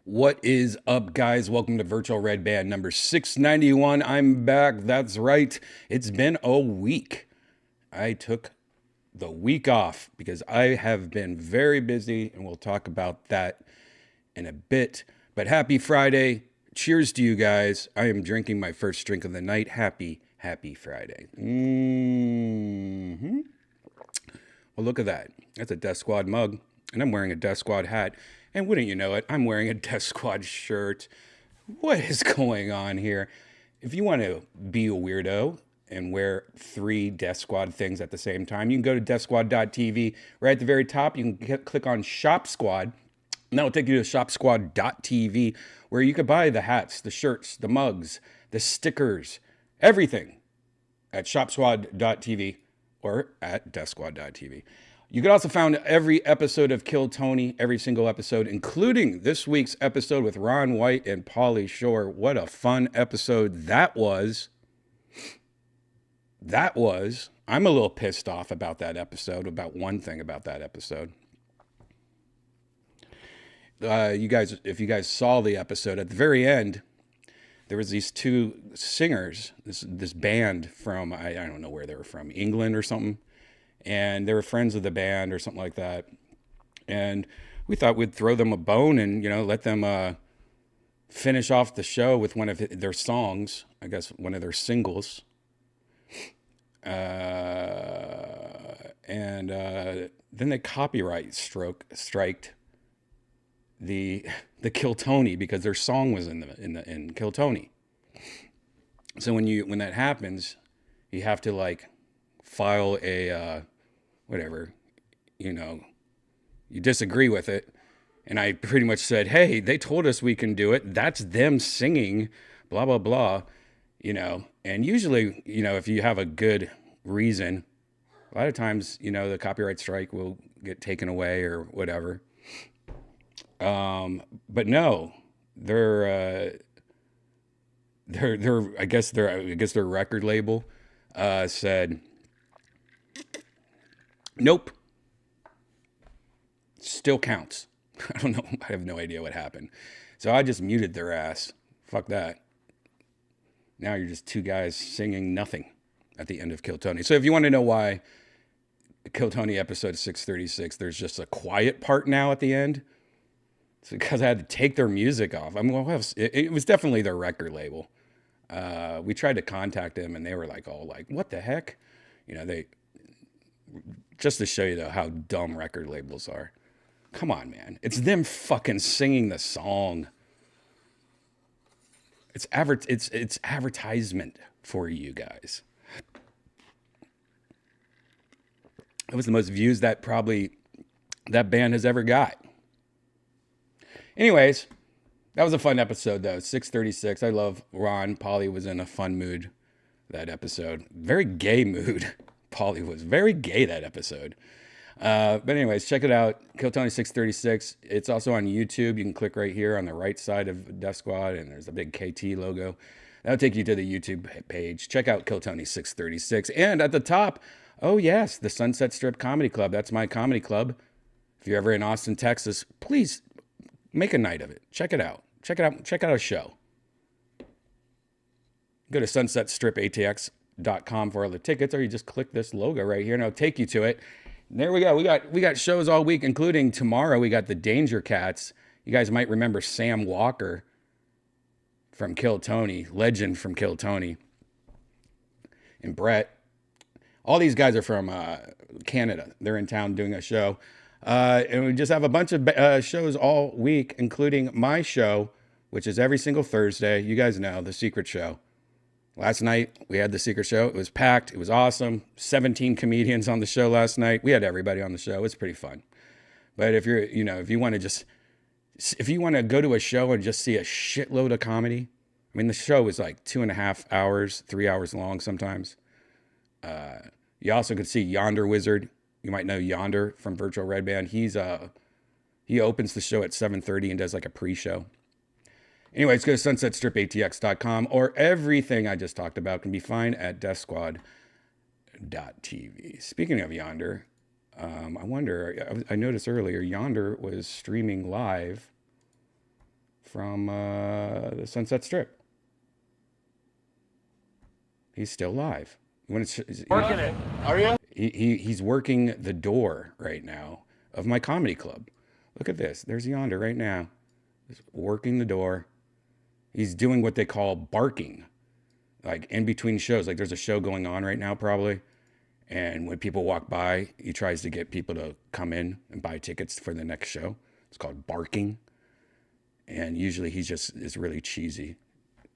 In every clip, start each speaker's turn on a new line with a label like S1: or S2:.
S1: What is up, guys? Welcome to Virtual Redban number 691. I'm back. That's right. It's been a week. I took the week off because I have been very busy, and we'll talk about that in a bit. But happy Friday. Cheers to you guys. I am drinking my first drink of the night. Happy Friday. Well, look at that. That's a Death Squad mug, and I'm wearing a Death Squad hat. And wouldn't you know it, I'm wearing a Death Squad shirt. What is going on here? If you want to be a weirdo and wear 3 Death Squad things at the same time, you can go to deathsquad.tv. Right at the very top, you can click on Shop Squad. And that will take you to shopsquad.tv, where you can buy the hats, the shirts, the mugs, the stickers, everything at shopsquad.tv or at deathsquad.tv. You can also find every episode of Kill Tony, every single episode, including this week's episode with Ron White and Pauly Shore. What a fun episode that was. I'm a little pissed off about that episode, about one thing about that episode. If you guys saw the episode, at the very end, there was these 2 singers, this band from, I don't know where they were from, England or something. And they were friends of the band or something like that. And we thought we'd throw them a bone and, let them finish off the show with one of their songs, I guess one of their singles. And then they copyright striked the Kill Tony because their song was in Kill Tony. So when that happens, you have to file a whatever, You disagree with it. And I pretty much said, hey, they told us we can do it. That's them singing, blah, blah, blah, you know. And usually, you know, if you have a good reason, a lot of times, you know, the copyright strike will get taken away or whatever. But no, their I guess their record label said, nope, still counts. I don't know. I have no idea what happened. So I just muted their ass. Fuck that. Now you're just two guys singing nothing at the end of Kill Tony. So if you want to know why Kill Tony episode 636, there's just a quiet part now at the end. It's because I had to take their music off. I mean, well, it was definitely their record label. We tried to contact them and they were like, all like, what the heck? You know, just to show you though, how dumb record labels are. Come on, man. It's them fucking singing the song. It's advertisement for you guys. It was the most views that band has ever got. Anyways, that was a fun episode though. 636. I love Ron. Polly was in a fun mood that episode. Very gay mood. Polly was very gay that episode. But anyways, check it out. Kill Tony 636. It's also on YouTube. You can click right here on the right side of Death Squad, and there's a big KT logo. That'll take you to the YouTube page. Check out Kill Tony 636. And at the top, oh yes, the Sunset Strip Comedy Club. That's my comedy club. If you're ever in Austin, Texas, please make a night of it. Check it out. Check it out. Check out a show. Go to sunsetstripatx.com for all the tickets, or you just click this logo right here and it'll take you to it. And there we go. We got shows all week, including tomorrow. We got the Danger Cats. You guys might remember Sam Walker from Kill Tony, legend from Kill Tony, and Brett. All these guys are from Canada. They're in town doing a show. And we just have a bunch of shows all week, including my show, which is every single Thursday. You guys know, The Secret Show. Last night, we had The Secret Show. It was packed. It was awesome. 17 comedians on the show last night. We had everybody on the show. It's pretty fun. But if you want to go to a show and just see a shitload of comedy, I mean, the show is like 2.5 hours, 3 hours long sometimes. You also could see Yonder Wizard. You might know Yonder from Virtual Redban. He opens the show at 7:30 and does like a pre-show. Anyways, go to sunsetstripatx.com, or everything I just talked about can be found at deathsquad.tv. Speaking of Yonder, I wonder, I noticed earlier, Yonder was streaming live from the Sunset Strip. He's still live. Working it. Are you? He's working the door right now of my comedy club. Look at this. There's Yonder right now. He's working the door. He's doing what they call barking, like in between shows. Like there's a show going on right now probably. And when people walk by, he tries to get people to come in and buy tickets for the next show. It's called barking. And usually he just is really cheesy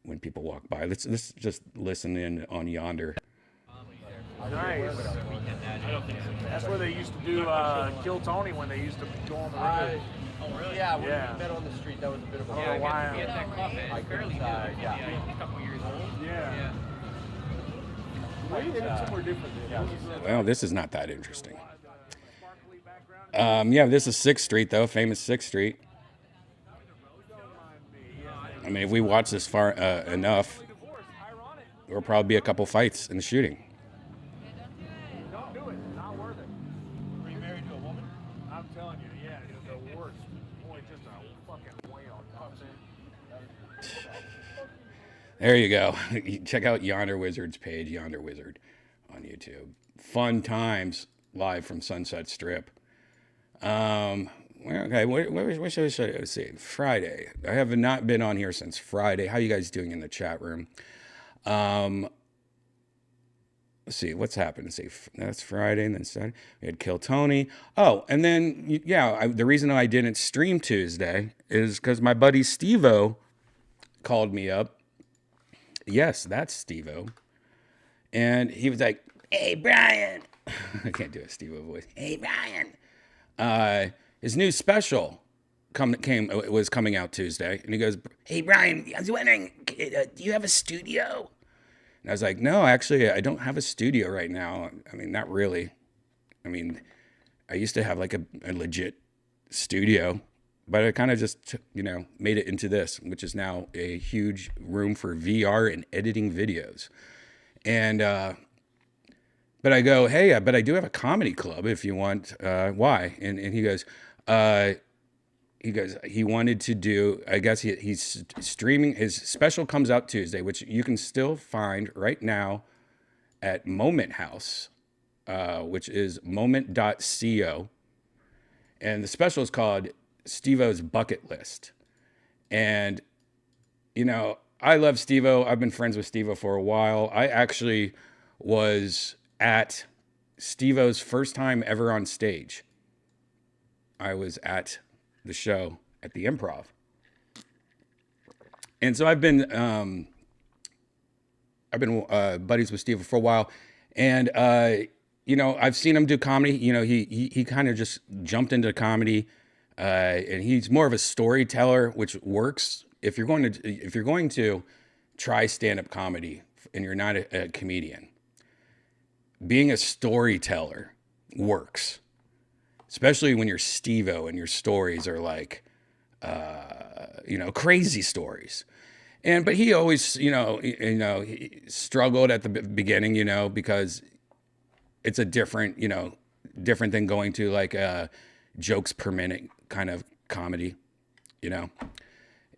S1: when people walk by. Let's just listen in on Yonder.
S2: Nice. That's where they used to do Kill Tony when they used to go on the road.
S3: Oh, really? Yeah, when we met on the street, that was a bit of a...
S2: Yeah,
S3: I got that coffee. I fairly new. Yeah, a couple years old.
S2: Yeah. Well, you did it somewhere different.
S1: Well, this is not that interesting. Yeah, this is 6th Street, though, famous 6th Street. I mean, if we watch this far enough, there'll probably be a couple fights and shooting.
S2: Don't do it. Not worth it.
S3: Were you married to a woman?
S2: I'm telling you, yeah, the worst. Boy, just a fucking whale comes in.
S1: There you go. Check out Yonder Wizard's page, Yonder Wizard, on YouTube. Fun times live from Sunset Strip. Okay, what should I see? Friday. I have not been on here since Friday. How you guys doing in the chat room? Let's see, what's happened? Let's see, that's Friday, and then Saturday. We had Kill Tony. Oh, and then, the reason I didn't stream Tuesday is because my buddy Steve-O called me up. Yes, that's Steve-O. And he was like, hey, Brian. I can't do a Steve-O voice. Hey, Brian. his new special was coming out Tuesday, and he goes, "Hey Brian, I was wondering, do you have a studio?" And I was like, "No, actually, I don't have a studio right now. I mean, not really. I mean, I used to have like a legit studio, but I kind of just, made it into this, which is now a huge room for VR and editing videos." And but I go, "Hey, but I do have a comedy club if you want. Why?" And he goes, he wanted to do, I guess he's streaming, his special comes out Tuesday, which you can still find right now at Moment House, which is moment.co. And the special is called Steve-O's Bucket List. And, I love Steve-O. I've been friends with Steve-O for a while. I actually was at Steve-O's first time ever on stage. I was at the show at the Improv. And so I've been buddies with Steve for a while. And, I've seen him do comedy. He kind of just jumped into comedy. And he's more of a storyteller, which works. If you're going to try stand-up comedy and you're not a comedian, being a storyteller works. Especially when you're Steve-O and your stories are like, crazy stories. But he always, he struggled at the beginning, because it's a different than going to like jokes per minute kind of comedy,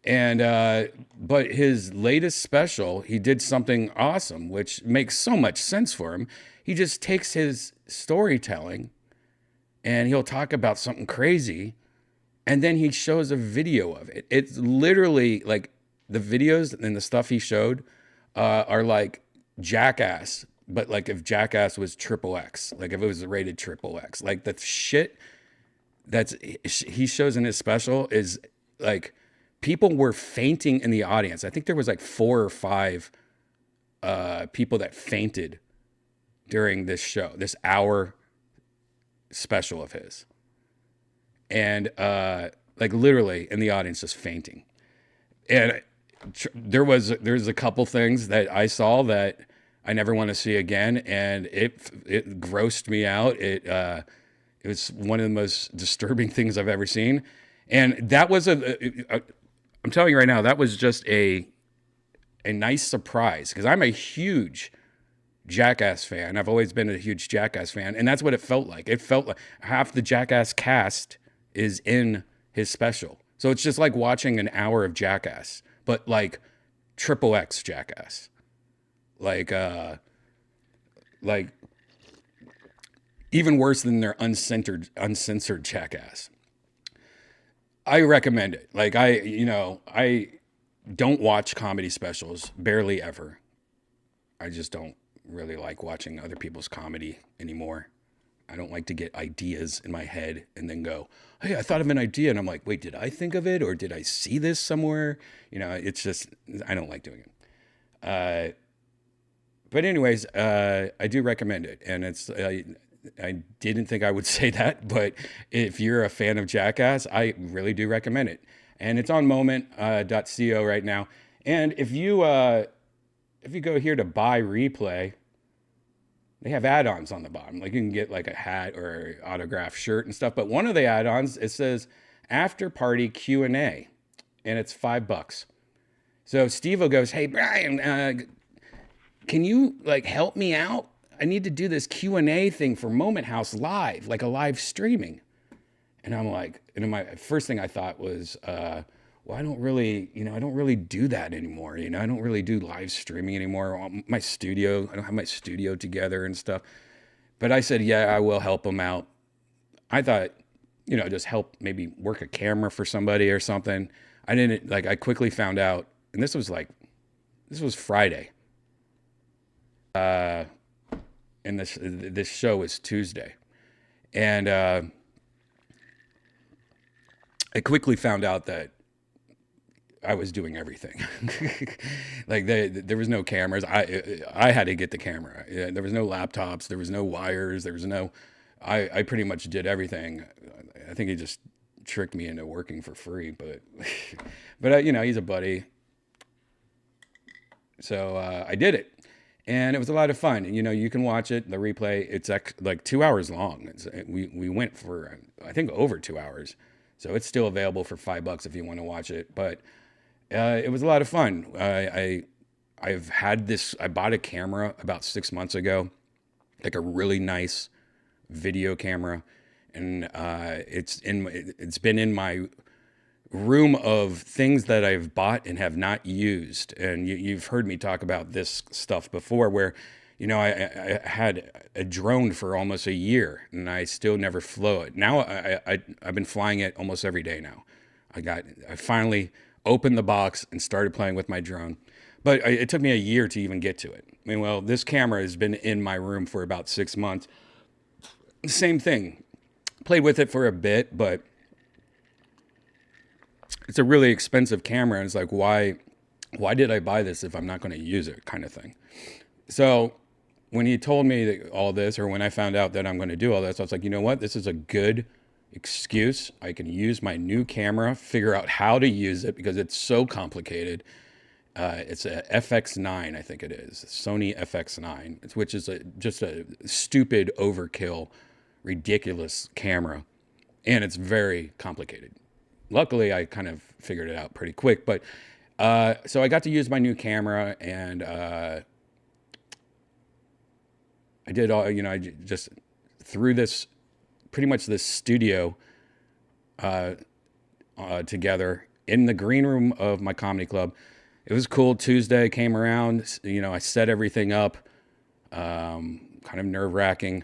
S1: And, but his latest special, he did something awesome, which makes so much sense for him. He just takes his storytelling and he'll talk about something crazy, and then he shows a video of it. It's literally like the videos and the stuff he showed are like Jackass, but like if Jackass was XXX, like if it was rated XXX, like the shit he shows in his special is like people were fainting in the audience. I think there was like 4 or 5 people that fainted during this show, this hour special of his, and like literally in the audience just fainting. And there's a couple things that I saw that I never want to see again, and it grossed me out. It was one of the most disturbing things I've ever seen, and that was I'm telling you right now, that was just a nice surprise, because I'm a huge Jackass fan. I've always been a huge Jackass fan, and that's what it felt like. It felt like half the Jackass cast is in his special. So it's just like watching an hour of Jackass, but like XXX Jackass. Like even worse than their uncensored Jackass. I recommend it. Like I don't watch comedy specials, barely ever. I just don't really like watching other people's comedy anymore. I don't like to get ideas in my head and then go, "Hey, I thought of an idea." And I'm like, "Wait, did I think of it? Or did I see this somewhere?" It's just, I don't like doing it. But anyways, I do recommend it. And it's, I didn't think I would say that, but if you're a fan of Jackass, I really do recommend it. And it's on moment.co right now. And if you go here to buy replay, they have add-ons on the bottom. Like you can get like a hat or autographed shirt and stuff. But one of the add-ons, it says after party Q&A, and it's $5. So Steve-O goes, "Hey Brian, can you like help me out? I need to do this Q&A thing for Moment House live, like a live streaming." And I'm like, and my first thing I thought was, well, I don't really do that anymore. I don't really do live streaming anymore. I don't have my studio together and stuff. But I said, yeah, I will help them out. I thought, just help maybe work a camera for somebody or something. I quickly found out, and this was Friday. And this show is Tuesday. And I quickly found out that I was doing everything. Like there was no cameras. I had to get the camera. There was no laptops. There was no wires. There was no I pretty much did everything. I think he just tricked me into working for free, but you know, he's a buddy. So I did it, and it was a lot of fun. You know, you can watch it, the replay. It's like 2 hours long. We went for I think over 2 hours, so it's still available for $5 if you want to watch it. But it was a lot of fun. I've had this. I bought a camera about 6 months ago, like a really nice video camera, and it's been in my room of things that I've bought and have not used. And you've heard me talk about this stuff before, where, you know, I had a drone for almost a year and I still never flew it. Now I've been flying it almost every day now. I finally opened the box and started playing with my drone, but it took me a year to even get to it. I mean, well, this camera has been in my room for about 6 months. Same thing. Played with it for a bit, but it's a really expensive camera, and it's like, why did I buy this if I'm not going to use it, kind of thing. So when he told me that all this, or when I found out that I'm going to do all this, I was like, you know what? This is a good excuse. I can use my new camera, figure out how to use it, because it's so complicated. It's a FX9, I think it is, Sony FX9, which is just a stupid overkill, ridiculous camera, and it's very complicated. Luckily, I kind of figured it out pretty quick. But so I got to use my new camera, and I did all, you know, I just threw this, pretty much this studio together in the green room of my comedy club. It was cool. Tuesday came around, you know, I set everything up, kind of nerve-wracking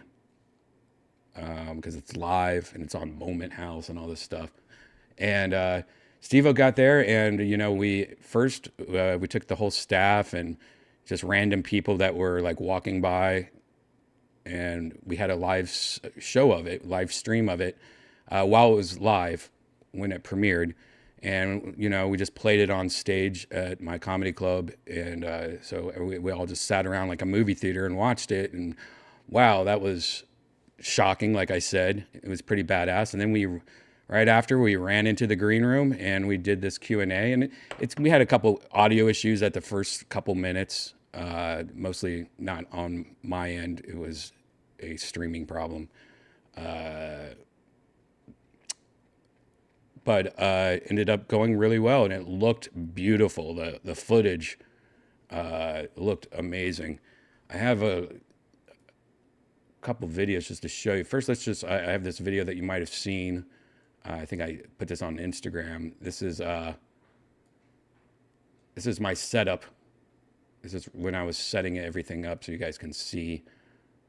S1: because it's live and it's on Moment House and all this stuff. And Steve-O got there, and, you know, we took the whole staff and just random people that were like walking by, and we had a live show of it, live stream of it, while it was live when it premiered. And, you know, we just played it on stage at my comedy club. And so we all just sat around like a movie theater and watched it. And wow, that was shocking. Like I said, it was pretty badass. And then right after, we ran into the green room and we did this Q&A. And we had a couple audio issues at the first couple minutes, mostly not on my end. It was a streaming problem. But ended up going really well, and it looked beautiful. The footage looked amazing. I have a couple videos just to show you. First, I have this video that you might have seen. I think I put this on Instagram. This is my setup. This is when I was setting everything up so you guys can see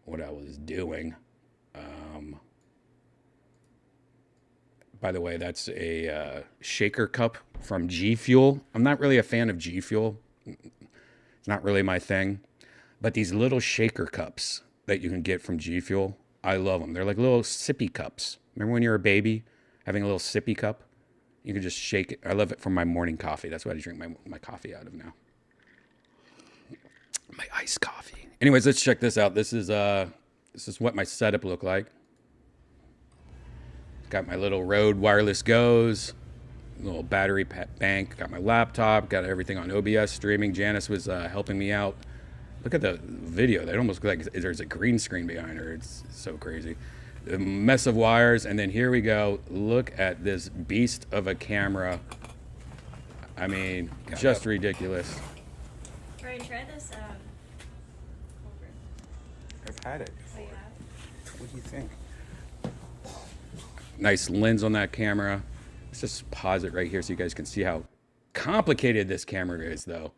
S1: what I was doing. By the way, that's a shaker cup from G Fuel. I'm not really a fan of G Fuel. It's not really my thing. But these little shaker cups that you can get from G Fuel, I love them. They're like little sippy cups. Remember when you were a baby, having a little sippy cup? You can just shake it. I love it for my morning coffee. That's what I drink my coffee out of now. My iced coffee. Anyways, let's check this out. This is what my setup looked like. Got my little Rode wireless goes, little battery bank. Got my laptop. Got everything on OBS streaming. Janice was helping me out. Look at the video. That almost looks like there's a green screen behind her. It's so crazy. A mess of wires. And then here we go. Look at this beast of a camera. I mean, just ridiculous.
S4: Brian, try this.
S1: I've had it.
S4: Oh, you have?
S1: What do you think? Nice lens on that camera. Let's just pause it right here so you guys can see how complicated this camera is, though.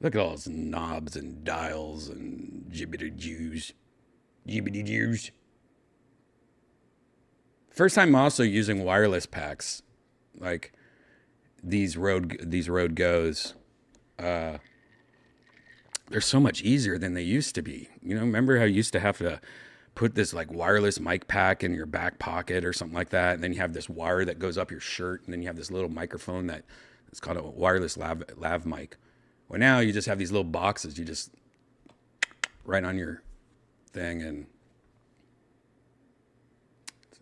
S1: Look at all those knobs and dials and jibbity-jews. Jibbity-jews. First time also using wireless packs, like these Rode Goes. They're so much easier than they used to be. You know, remember how you used to have to put this like wireless mic pack in your back pocket or something like that, and then you have this wire that goes up your shirt, and then you have this little microphone it's called a wireless lav mic. Well, now you just have these little boxes. You just right on your thing, and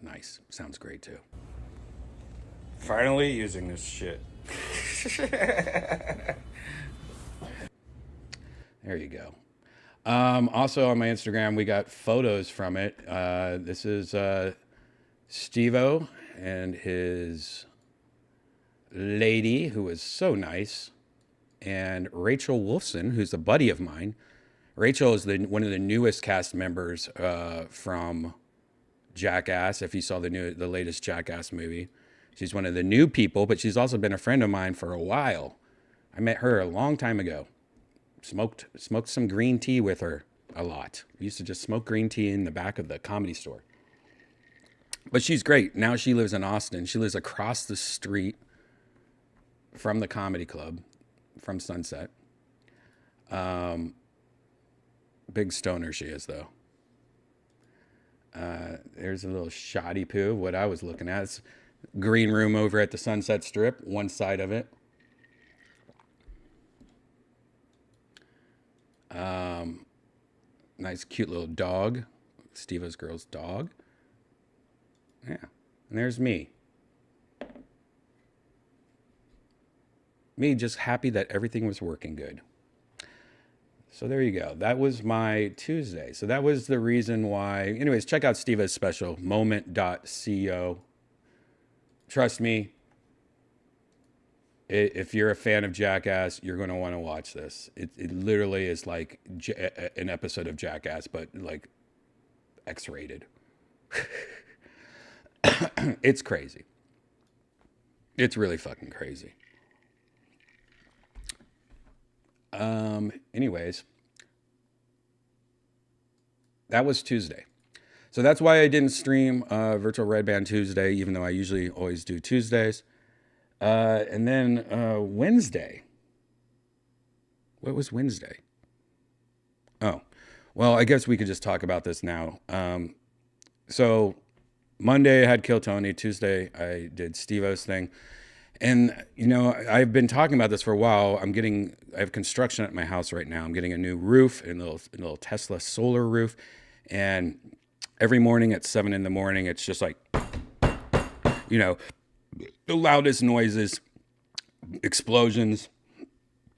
S1: Nice. Sounds great too. Finally using this shit. There you go. Also on my Instagram, we got photos from it. This is Steve-O and his lady, who is so nice, and Rachel Wolfson, who's a buddy of mine. Rachel is one of the newest cast members from Jackass. If you saw the latest Jackass movie, she's one of the new people, but she's also been a friend of mine for a while. I met her a long time ago. Smoked some green tea with her a lot. We used to just smoke green tea in the back of the Comedy Store. But she's great. Now she lives in Austin. She lives across the street from the comedy club, from Sunset. Big stoner she is, though. There's a little shoddy poo of what I was looking at. It's green room over at the Sunset Strip, one side of it. Nice, cute little dog. Steve-O's girl's dog. Yeah. And there's me. Me just happy that everything was working good. So there you go. That was my Tuesday. So that was the reason why. Anyways, check out Steve-O's special, moment.co. Trust me, if you're a fan of Jackass, you're going to want to watch this. It literally is like an episode of Jackass, but like X-rated. It's crazy. It's really fucking crazy. Anyways, that was Tuesday. So that's why I didn't stream Virtual Redban Tuesday, even though I usually always do Tuesdays. And then Wednesday. What was Wednesday? Oh, well, I guess we could just talk about this now. So Monday I had Kill Tony. Tuesday I did Steve-O's thing. And, you know, I've been talking about this for a while. I have construction at my house right now. I'm getting a new roof, a little Tesla solar roof. And every morning at 7 in the morning, it's just like, you know, the loudest noises, explosions,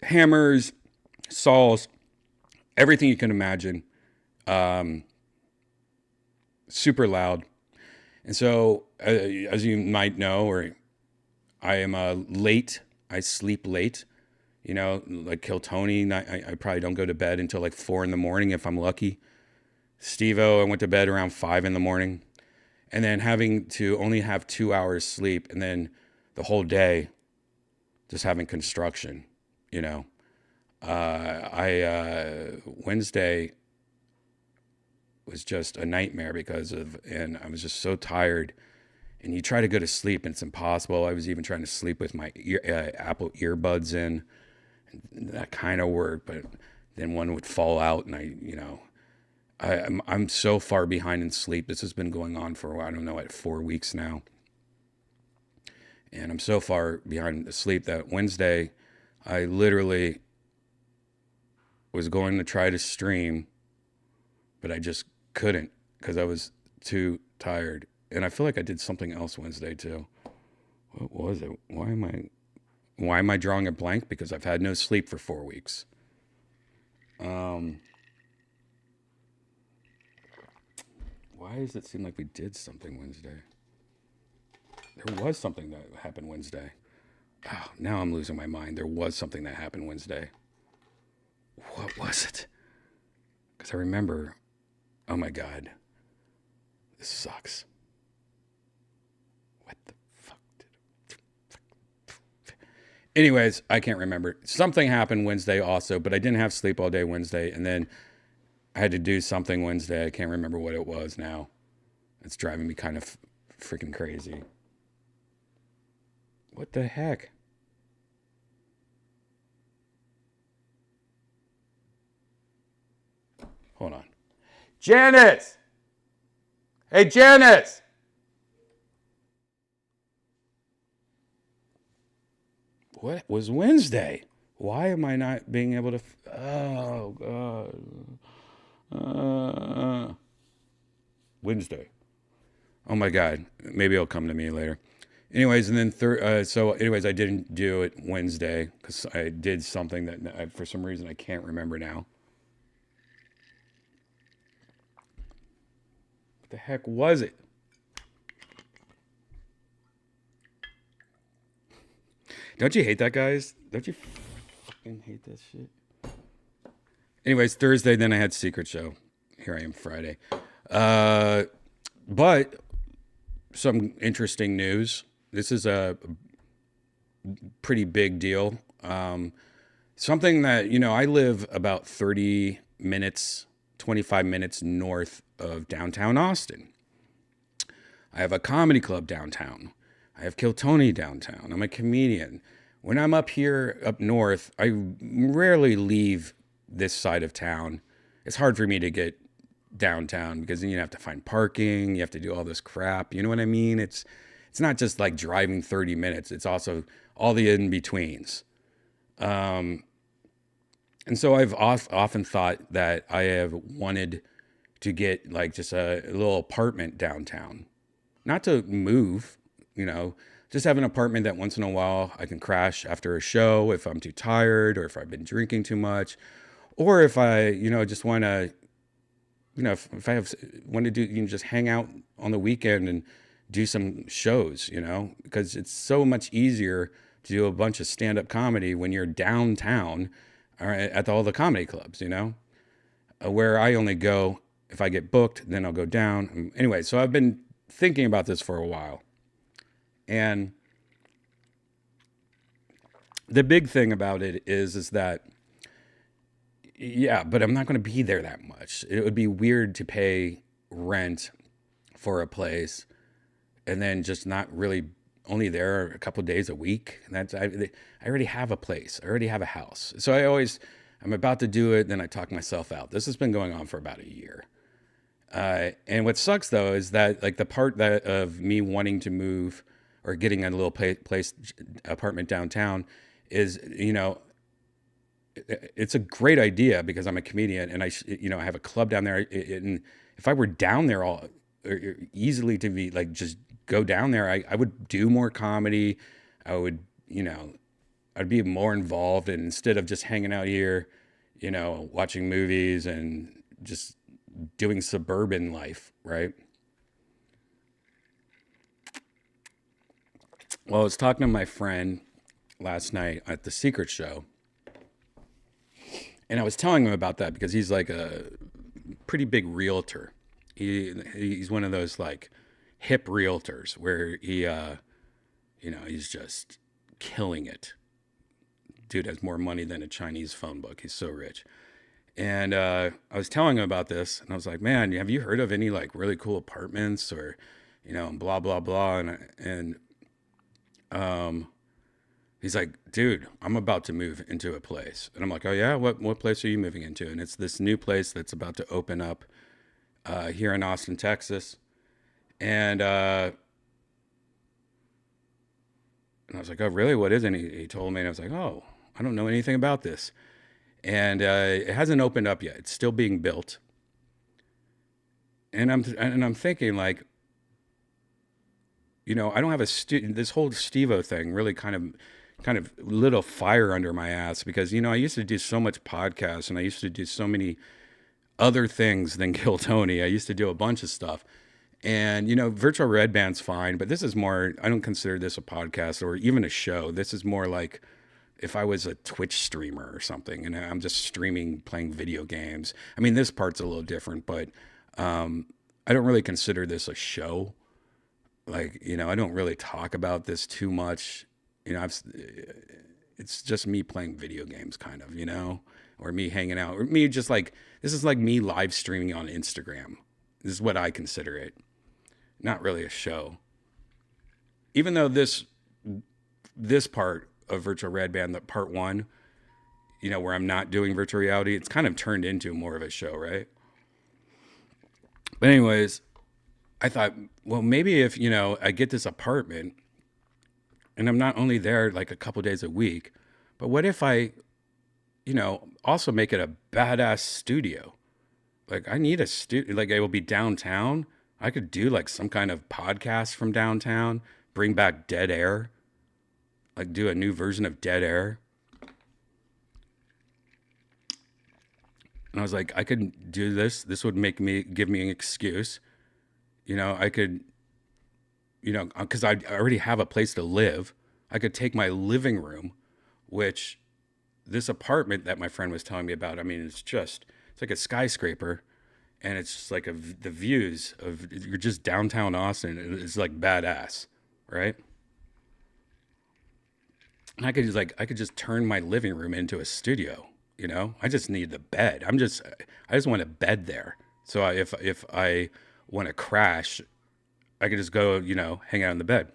S1: hammers, saws, everything you can imagine. Super loud. And so, as you might know, or I am late. I sleep late. You know, like Kill Tony, I probably don't go to bed until like 4 in the morning if I'm lucky. Steve-O, I went to bed around 5 in the morning. And then having to only have 2 hours sleep, and then the whole day just having construction, you know. Wednesday was just a nightmare and I was just so tired. And you try to go to sleep and it's impossible. I was even trying to sleep with my Apple earbuds in. And that kind of worked, but then one would fall out, and I'm so far behind in sleep. This has been going on for, I don't know, 4 weeks now. And I'm so far behind the sleep that Wednesday, I literally was going to try to stream, but I just couldn't because I was too tired. And I feel like I did something else Wednesday too. What was it? Why am I drawing a blank? Because I've had no sleep for 4 weeks. Why does it seem like we did something Wednesday? There was something that happened Wednesday. Oh, now I'm losing my mind. There was something that happened Wednesday. What was it? Because I remember, oh my God, this sucks. What the fuck Anyways, I can't remember. Something happened Wednesday also, but I didn't have sleep all day Wednesday. And then I had to do something Wednesday. I can't remember what it was now. It's driving me kind of freaking crazy. What the heck? Hold on. Janice! Hey, Janice! What was Wednesday? Why am I not being able to... Oh, God. Wednesday. Oh my God. Maybe it'll come to me later. Anyways, and then I didn't do it Wednesday because I did something that for some reason I can't remember now. What the heck was it? Don't you hate that, guys? Don't you fucking hate that shit? Anyways, Thursday, then I had Secret Show. Here I am Friday. But some interesting news. This is a pretty big deal. Something that, I live about 30 minutes, 25 minutes north of downtown Austin. I have a comedy club downtown. I have Kill Tony downtown. I'm a comedian. When I'm up here, up north, I rarely leave this side of town. It's hard for me to get downtown because then you have to find parking. You have to do all this crap. You know what I mean? It's not just like driving 30 minutes. It's also all the in-betweens. And so I've often thought that I have wanted to get like just a little apartment downtown. Not to move, just have an apartment that once in a while I can crash after a show if I'm too tired or if I've been drinking too much. Or if I, just want to, if I want to do, just hang out on the weekend and do some shows, because it's so much easier to do a bunch of stand-up comedy when you're downtown or at all the comedy clubs, where I only go if I get booked, then I'll go down. Anyway, so I've been thinking about this for a while. And the big thing about it is that, yeah, but I'm not going to be there that much. It would be weird to pay rent for a place and then just not really only there a couple of days a week. And I already have a place. I already have a house. So I'm about to do it. Then I talk myself out. This has been going on for about a year. And what sucks though, is that like the part of me wanting to move or getting a little place apartment downtown is, it's a great idea because I'm a comedian and I have a club down there. And if I were down there easily to be like, just go down there, I would do more comedy. I would, I'd be more involved. And instead of just hanging out here, watching movies and just doing suburban life, right? Well, I was talking to my friend last night at the Secret Show. And I was telling him about that because he's like a pretty big realtor. He's one of those like hip realtors where he, he's just killing it. Dude has more money than a Chinese phone book. He's so rich. And I was telling him about this, and I was like, "Man, have you heard of any like really cool apartments or, blah blah blah?" And he's like, "Dude, I'm about to move into a place." And I'm like, "Oh yeah, what place are you moving into?" And it's this new place that's about to open up here in Austin, Texas. And I was like, "Oh really? What is it?" And he told me, and I was like, "Oh, I don't know anything about this." And it hasn't opened up yet. It's still being built. And I'm thinking like, I don't have this whole Steve-O thing really kind of lit a fire under my ass because, I used to do so much podcasts and I used to do so many other things than Kill Tony. I used to do a bunch of stuff. And, virtual Redban's fine, but this is more, I don't consider this a podcast or even a show. This is more like if I was a Twitch streamer or something and I'm just streaming, playing video games. I mean, this part's a little different, but I don't really consider this a show. Like, I don't really talk about this too much. It's just me playing video games kind of, or me hanging out or me just like, this is like me live streaming on Instagram. This is what I consider it. Not really a show. Even though this part of Virtual Redban, the part one, where I'm not doing virtual reality, it's kind of turned into more of a show, right? But anyways, I thought, well, maybe if, I get this apartment and I'm not only there like a couple days a week, but what if I, also make it a badass studio? Like I need a studio, like it will be downtown, I could do like some kind of podcast from downtown, bring back Dead Air, like do a new version of Dead Air. And I was like, I could do this. This would give me an excuse. I could, because I already have a place to live. I could take my living room, which this apartment that my friend was telling me about, I mean, it's like a skyscraper. And it's just like the views of, you're just downtown Austin. It's like badass, right? And I could just turn my living room into a studio. I just need the bed. I just want a bed there. So if I want to crash, I could just go, hang out in the bed.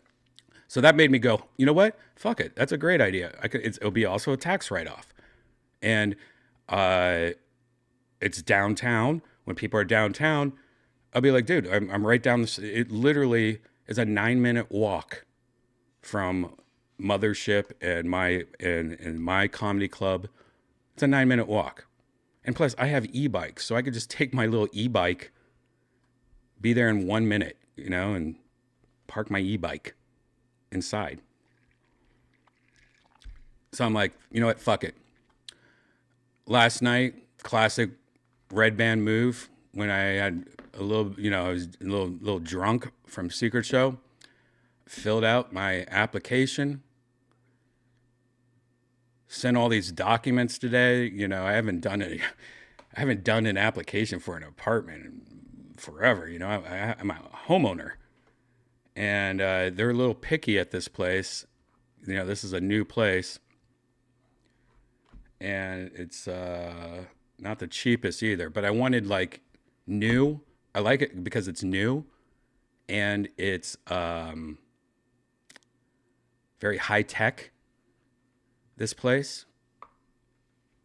S1: So that made me go, you know what? Fuck it. That's a great idea. It'll be also a tax write-off. And it's downtown. When people are downtown, I'll be like, dude, I'm right down it literally is a 9-minute walk from Mothership and my comedy club. It's a 9-minute walk. And plus I have e-bikes, so I could just take my little e-bike, be there in 1 minute, and park my e-bike inside. So I'm like, you know what? Fuck it. Last night, classic Redban move, when I had a little, I was a little drunk from Secret Show, filled out my application, sent all these documents today. I haven't done an application for an apartment in forever. I'm a homeowner, and they're a little picky at this place. This is a new place, and it's not the cheapest either, but I wanted like new. I like it because it's new, and it's very high tech, this place.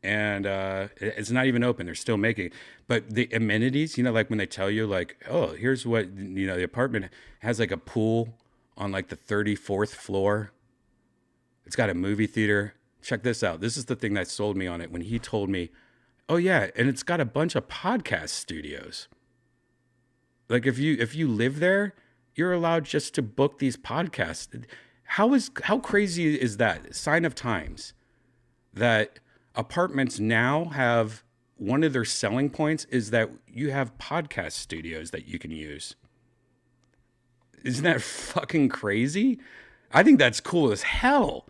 S1: And it's not even open. They're still making it. But the amenities, like when they tell you like, oh, here's what, the apartment has like a pool on like the 34th floor. It's got a movie theater. Check this out. This is the thing that sold me on it when he told me, oh yeah, and it's got a bunch of podcast studios. Like if you live there, you're allowed just to book these podcasts. How crazy is that? Sign of times that apartments now have, one of their selling points is that you have podcast studios that you can use. Isn't that fucking crazy? I think that's cool as hell.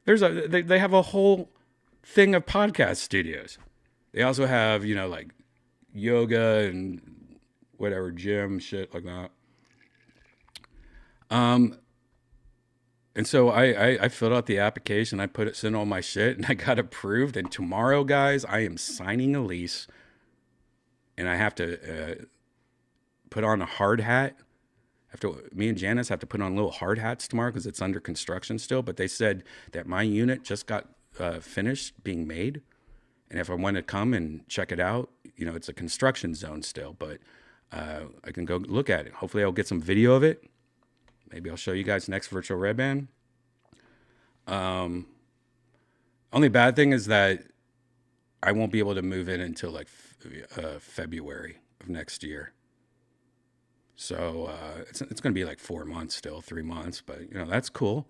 S1: They have a whole thing of podcast studios. They also have, like yoga and whatever, gym shit like that. And so I filled out the application, I sent all my shit, and I got approved. And tomorrow, guys, I am signing a lease, and I have to put on a hard hat. Me and Janice have to put on little hard hats tomorrow because it's under construction still. But they said that my unit just got finished being made, and if I want to come and check it out, it's a construction zone still, but I can go look at it. Hopefully I'll get some video of it. Maybe I'll show you guys next virtual Redban. Only bad thing is that I won't be able to move in until like February of next year. So it's going to be like 4 months still, 3 months, but that's cool.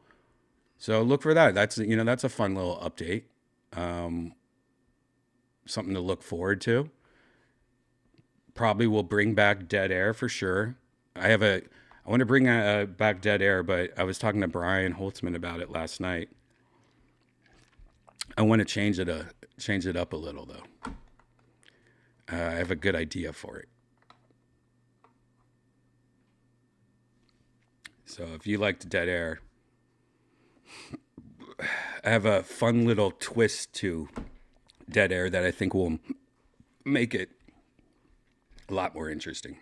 S1: So look for that. That's a fun little update. Something to look forward to. Probably will bring back Dead Air for sure. I want to bring back Dead Air, but I was talking to Brian Holtzman about it last night. I want to change it up a little though. I have a good idea for it. So if you liked Dead Air, I have a fun little twist to Dead Air that I think will make it a lot more interesting.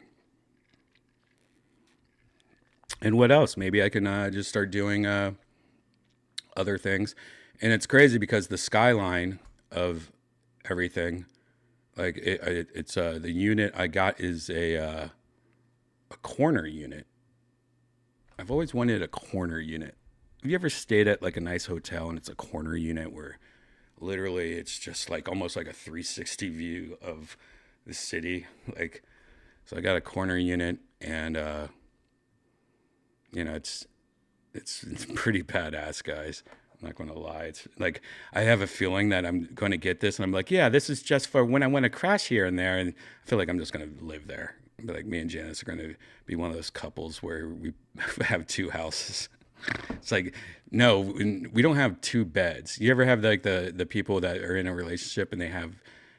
S1: And what else? Maybe I can just start doing other things. And it's crazy because the skyline of everything, like it's the unit I got is a corner unit. I've always wanted a corner unit. Have you ever stayed at like a nice hotel and it's a corner unit where literally it's just like almost like a 360 view of the city? Like So I got a corner unit, and it's pretty badass, guys. I'm not going to lie. It's like I have a feeling that I'm going to get this, and I'm like, yeah, this is just for when I want to crash here and there, and I feel like I'm just going to live there. But like me and Janice are going to be one of those couples where we have 2 houses. It's like, no, we don't have 2 beds. You ever have like the people that are in a relationship and they have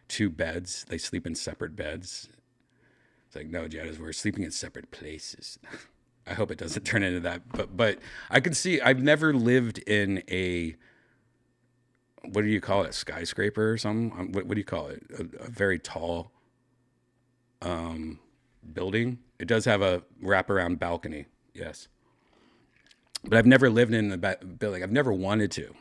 S1: 2 beds? They sleep in separate beds. It's like, no, Janice, we're sleeping in separate places. I hope it doesn't turn into that. But I can see, I've never lived in a, what do you call it, skyscraper or something? What do you call it? A very tall building. It does have a wraparound balcony, yes. But I've never lived in the building. I've never wanted to.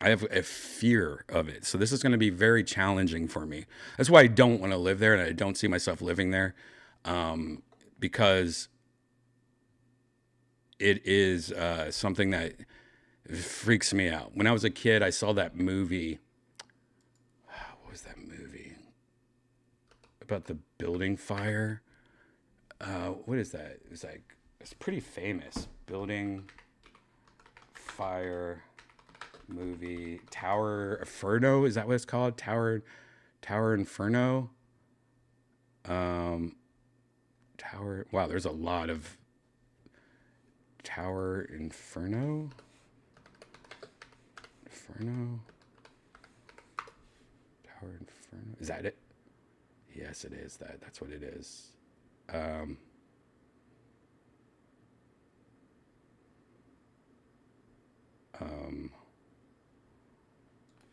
S1: I have a fear of it. So this is going to be very challenging for me. That's why I don't want to live there, and I don't see myself living there, because it is something that freaks me out. When I was a kid, I saw that movie. What was that movie? About the building fire. What is that? It was like, it's pretty famous. Building fire movie. Tower Inferno, is that what it's called? Tower Inferno. Tower. Wow, there's a lot of Tower Inferno. Tower Inferno. Is that it? Yes, it is. That's what it is.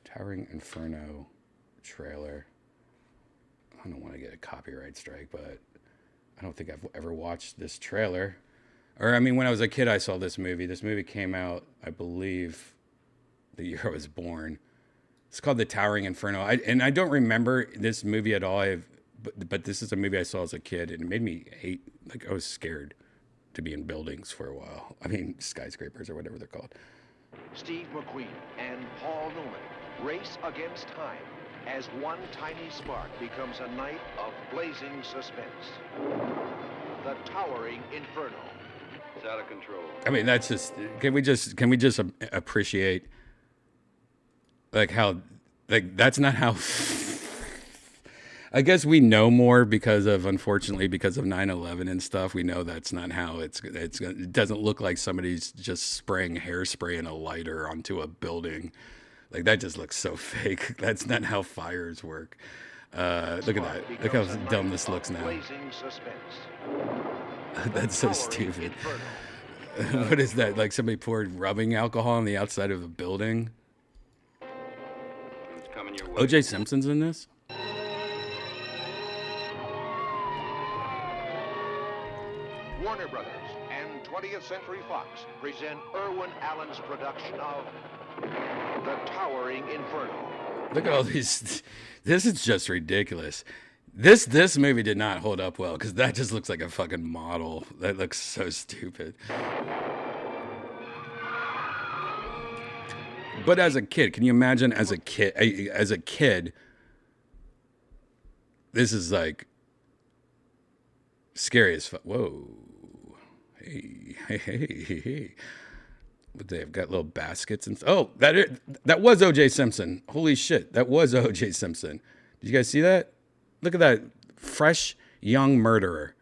S1: Towering Inferno trailer. I don't want to get a copyright strike, but I don't think I've ever watched this trailer. Or, I mean, when I was a kid, I saw this movie. This movie came out, I believe, the year I was born. It's called The Towering Inferno. And I don't remember this movie at all. But this is a movie I saw as a kid, and it made me hate, like, I was scared to be in buildings for a while. I mean, skyscrapers or whatever they're called.
S5: Steve McQueen and Paul Newman race against time as one tiny spark becomes a night of blazing suspense. The Towering Inferno.
S6: It's out of control.
S1: I mean, that's just, can we just appreciate, like, how, like, that's not how, I guess we know more unfortunately, because of 9/11 and stuff. We know that's not how it doesn't look like somebody's just spraying hairspray and a lighter onto a building. Like, that just looks so fake. That's not how fires work. Look at that. Look how dumb this looks now. That's so stupid. What is that? Like somebody poured rubbing alcohol on the outside of a building?
S6: It's coming your way.
S1: O.J. Simpson's in this?
S5: Warner Brothers and 20th Century Fox present Irwin Allen's production of The Towering Inferno.
S1: Look at all these. This is just ridiculous. This movie did not hold up well, because that just looks like a fucking model. That looks so stupid. But as a kid, can you imagine as a kid, this is like scary as fuck. Whoa. Hey. But they've got little baskets and oh, that was O.J. Simpson. Holy shit, that was O.J. Simpson. Did you guys see that? Look at that fresh young murderer,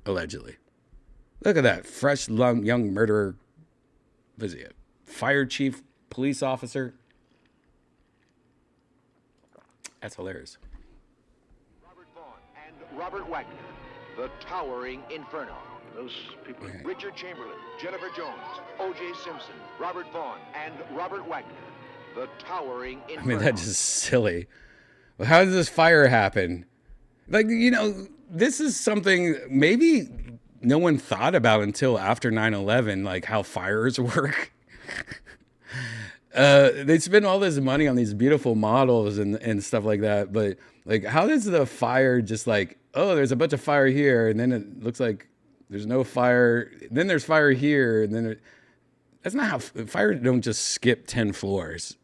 S1: allegedly. Look at that fresh young murderer. What is he? A fire chief, police officer. That's hilarious.
S5: Robert Vaughn and Robert Wagner, The Towering Inferno.
S6: Those people.
S1: Okay.
S5: Richard Chamberlain, Jennifer Jones, O.J. Simpson, Robert Vaughn, and Robert Wagner. The Towering Inferno.
S1: I mean, that's just silly. Well, how does this fire happen? Like, this is something maybe no one thought about until after 9/11, like how fires work. They spend all this money on these beautiful models and stuff like that. But, like, how does the fire just like, oh, there's a bunch of fire here, and then it looks like there's no fire. Then there's fire here, and then that's not how fire don't just skip 10 floors,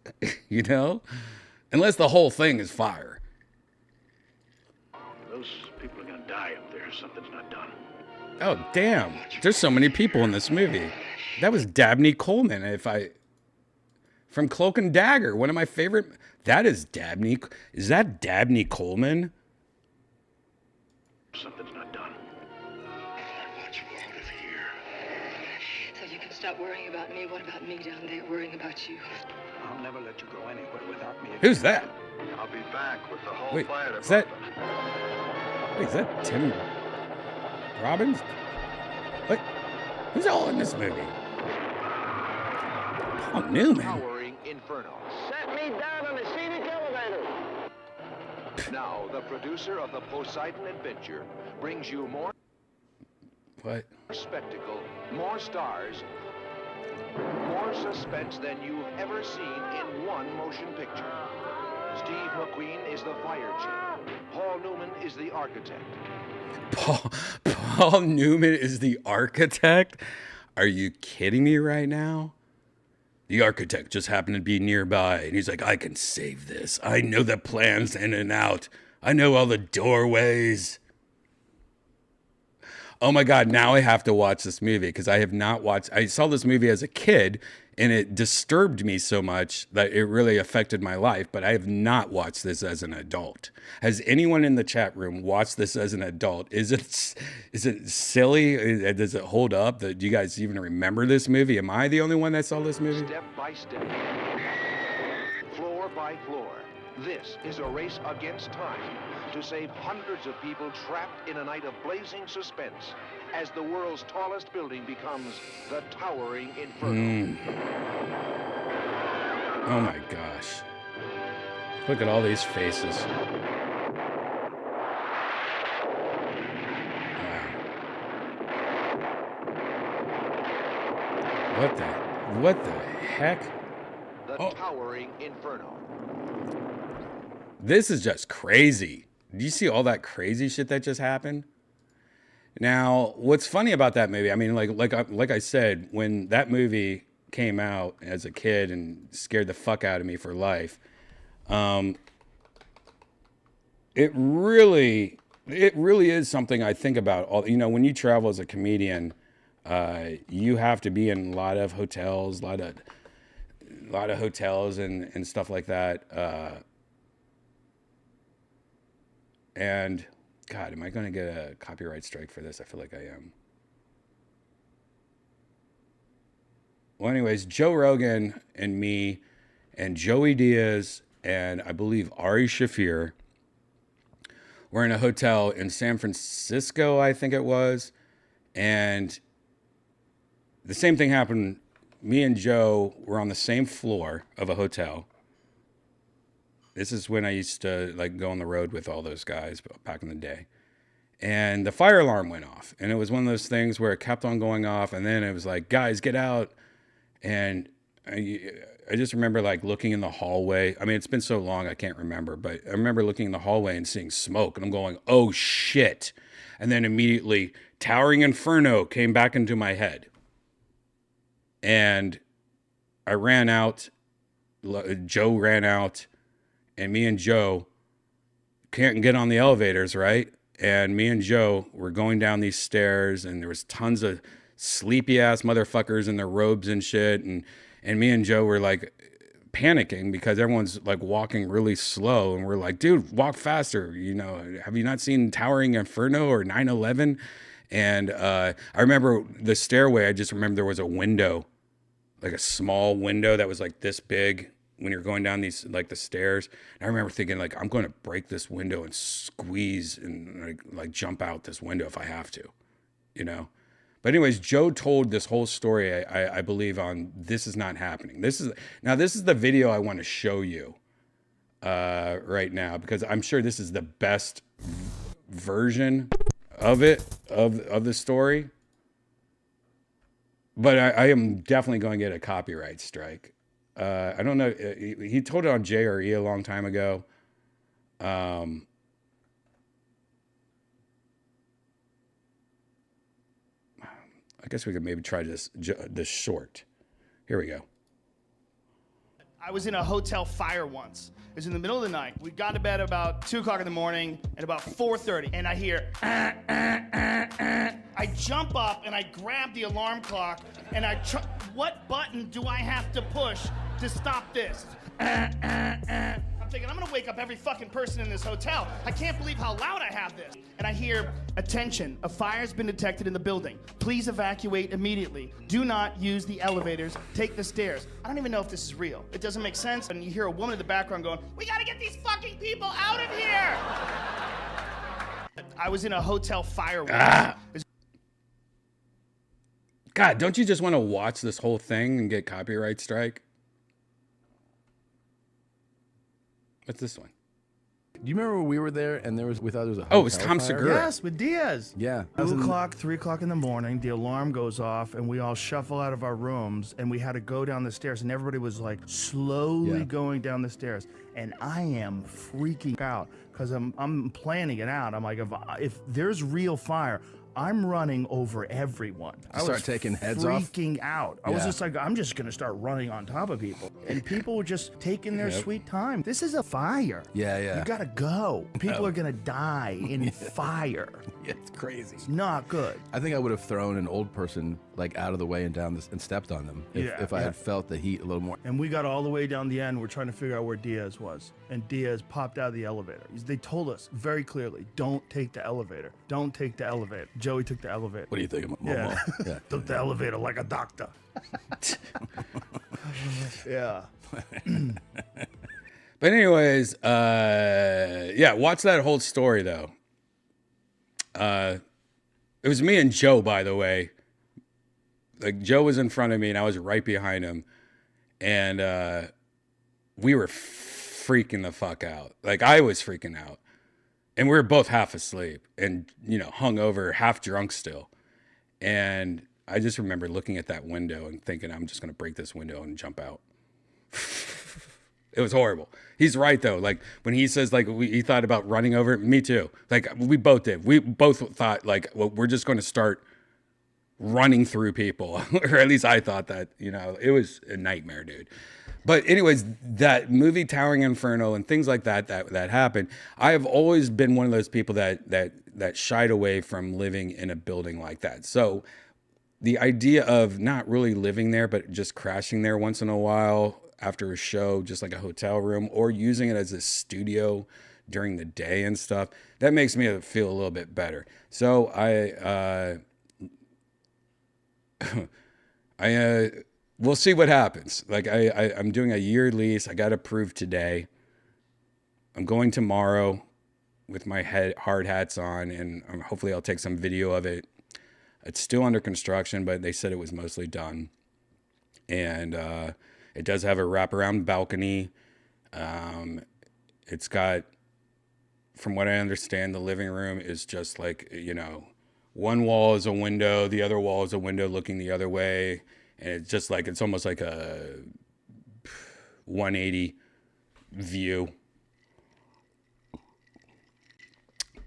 S1: Unless the whole thing is fire.
S6: Those people are gonna die up there if something's not done.
S1: Oh, damn. There's so many people in this movie. That was Dabney Coleman, from Cloak and Dagger, one of my favorite. That is Dabney. Is that Dabney Coleman?
S6: Something's not done.
S7: I want you out of here. So you can stop worrying about me. What about me down there worrying about you?
S6: I'll never let you go anywhere without me.
S1: Who's that?
S6: I'll be back with the whole
S1: Wait,
S6: fire
S1: is that?
S6: department.
S1: Wait, is that Tim Robbins? What? Who's all in this movie? Paul Newman.
S5: Towering Inferno.
S8: Set me down on the scenic elevator.
S5: Now, the producer of the Poseidon Adventure brings you more
S1: What?
S5: spectacle, more stars, more suspense than you've ever seen in one motion picture. Steve McQueen is the fire chief. Paul Newman is the architect.
S1: Paul Newman is the architect? Are you kidding me right now? The architect just happened to be nearby, and he's like, I can save this. I know the plans in and out. I know all the doorways. Oh my God, now I have to watch this movie because I have not watched. I saw this movie as a kid, and it disturbed me so much that it really affected my life, but I have not watched this as an adult. Has anyone in the chat room watched this as an adult? Is it silly? Does it hold up? Do you guys even remember this movie? Am I the only one that saw this movie?
S5: Step by step, floor by floor, this is a race against time to save hundreds of people trapped in a night of blazing suspense as the world's tallest building becomes the Towering Inferno.
S1: Oh my gosh. Look at all these faces. Wow. What the heck?
S5: The Towering Inferno.
S1: This is just crazy. Do you see all that crazy shit that just happened? Now, what's funny about that movie? I mean, like I said, when that movie came out as a kid and scared the fuck out of me for life, it really is something I think about. All when you travel as a comedian, you have to be in a lot of hotels, a lot of hotels and stuff like that. And God, am I going to get a copyright strike for this? I feel like I am. Well, anyways, Joe Rogan and me and Joey Diaz and I believe Ari Shafir were in a hotel in San Francisco, I think it was. And the same thing happened. Me and Joe were on the same floor of a hotel. This is when I used to go on the road with all those guys back in the day. And the fire alarm went off. And it was one of those things where it kept on going off. And then it was like, guys, get out. And I just remember looking in the hallway. I mean, it's been so long, I can't remember. But I remember looking in the hallway and seeing smoke. And I'm going, oh, shit. And then immediately, Towering Inferno came back into my head. And I ran out. Joe ran out. And me and Joe can't get on the elevators, right? And me and Joe were going down these stairs, and there was tons of sleepy-ass motherfuckers in their robes and shit. And me and Joe were, panicking because everyone's, walking really slow. And we're like, dude, walk faster. Have you not seen Towering Inferno or 9/11? And I remember the stairway. I just remember there was a window, a small window that was, this big. When you're going down these the stairs, and I remember thinking I'm going to break this window and squeeze and jump out this window if I have to, But anyways, Joe told this whole story, I believe, on This Is Not Happening. This is the video I want to show you right now because I'm sure this is the best version of it of the story. But I am definitely going to get a copyright strike. I don't know. He told it on JRE a long time ago. I guess we could maybe try this short. Here we go.
S9: I was in a hotel fire once. It was in the middle of the night. We got to bed about 2 o'clock in the morning, and about 4:30, and I hear, I jump up and I grab the alarm clock, and what button do I have to push to stop this? I'm thinking, I'm gonna wake up every fucking person in this hotel. I can't believe how loud I have this. And I hear, attention, a fire's been detected in the building. Please evacuate immediately. Do not use the elevators. Take the stairs. I don't even know if this is real. It doesn't make sense. And you hear a woman in the background going, we gotta get these fucking people out of here. I was in a hotel fire once.
S1: God, don't you just want to watch this whole thing and get copyright strike? What's this one?
S10: Do you remember when we were there and we thought there was a hotel
S1: it was Tom
S10: fire?
S1: Segura.
S9: Yes, with Diaz.
S10: Yeah.
S9: 2 o'clock, 3 o'clock in the morning, the alarm goes off, and we all shuffle out of our rooms, and we had to go down the stairs, and everybody was like slowly going down the stairs, and I am freaking out because I'm planning it out. I'm like, if there's real fire, I'm running over everyone. I
S10: start taking heads off?
S9: Freaking out. I was just like, I'm just going to start running on top of people. And people were just taking their sweet time. This is a fire.
S10: Yeah.
S9: You got to go. People are going to die in fire.
S10: Yeah, it's crazy.
S9: It's not good.
S10: I think I would have thrown an old person like out of the way and down this and stepped on them if I had felt the heat a little more.
S9: And we got all the way down the end. We're trying to figure out where Diaz was. And Diaz popped out of the elevator. They told us very clearly, don't take the elevator. Don't take the elevator. Joey took the elevator.
S10: What do you think of
S9: Yeah.
S10: yeah.
S9: Took the elevator like a doctor. Yeah.
S1: But anyways, watch that whole story though. It was me and Joe, by the way. Like Joe was in front of me and I was right behind him. And we were freaking the fuck out. Like I was freaking out. And we were both half asleep and, hung over, half drunk still. And I just remember looking at that window and thinking, I'm just going to break this window and jump out. It was horrible. He's right, though. Like, when he says, like, he thought about running over it, me too. Like, we both did. We both thought, like, well, we're just going to start running through people. Or at least I thought that, it was a nightmare, dude. But anyways, that movie Towering Inferno and things like that happened. I have always been one of those people that shied away from living in a building like that. So the idea of not really living there, but just crashing there once in a while after a show, just like a hotel room, or using it as a studio during the day and stuff, that makes me feel a little bit better. So we'll see what happens. Like I'm doing a year lease. I got approved today. I'm going tomorrow with my hard hats on, and hopefully I'll take some video of it. It's still under construction, but they said it was mostly done. And it does have a wraparound balcony. It's got, from what I understand, the living room is just like, one wall is a window, the other wall is a window looking the other way. And it's just like, it's almost like a 180 view.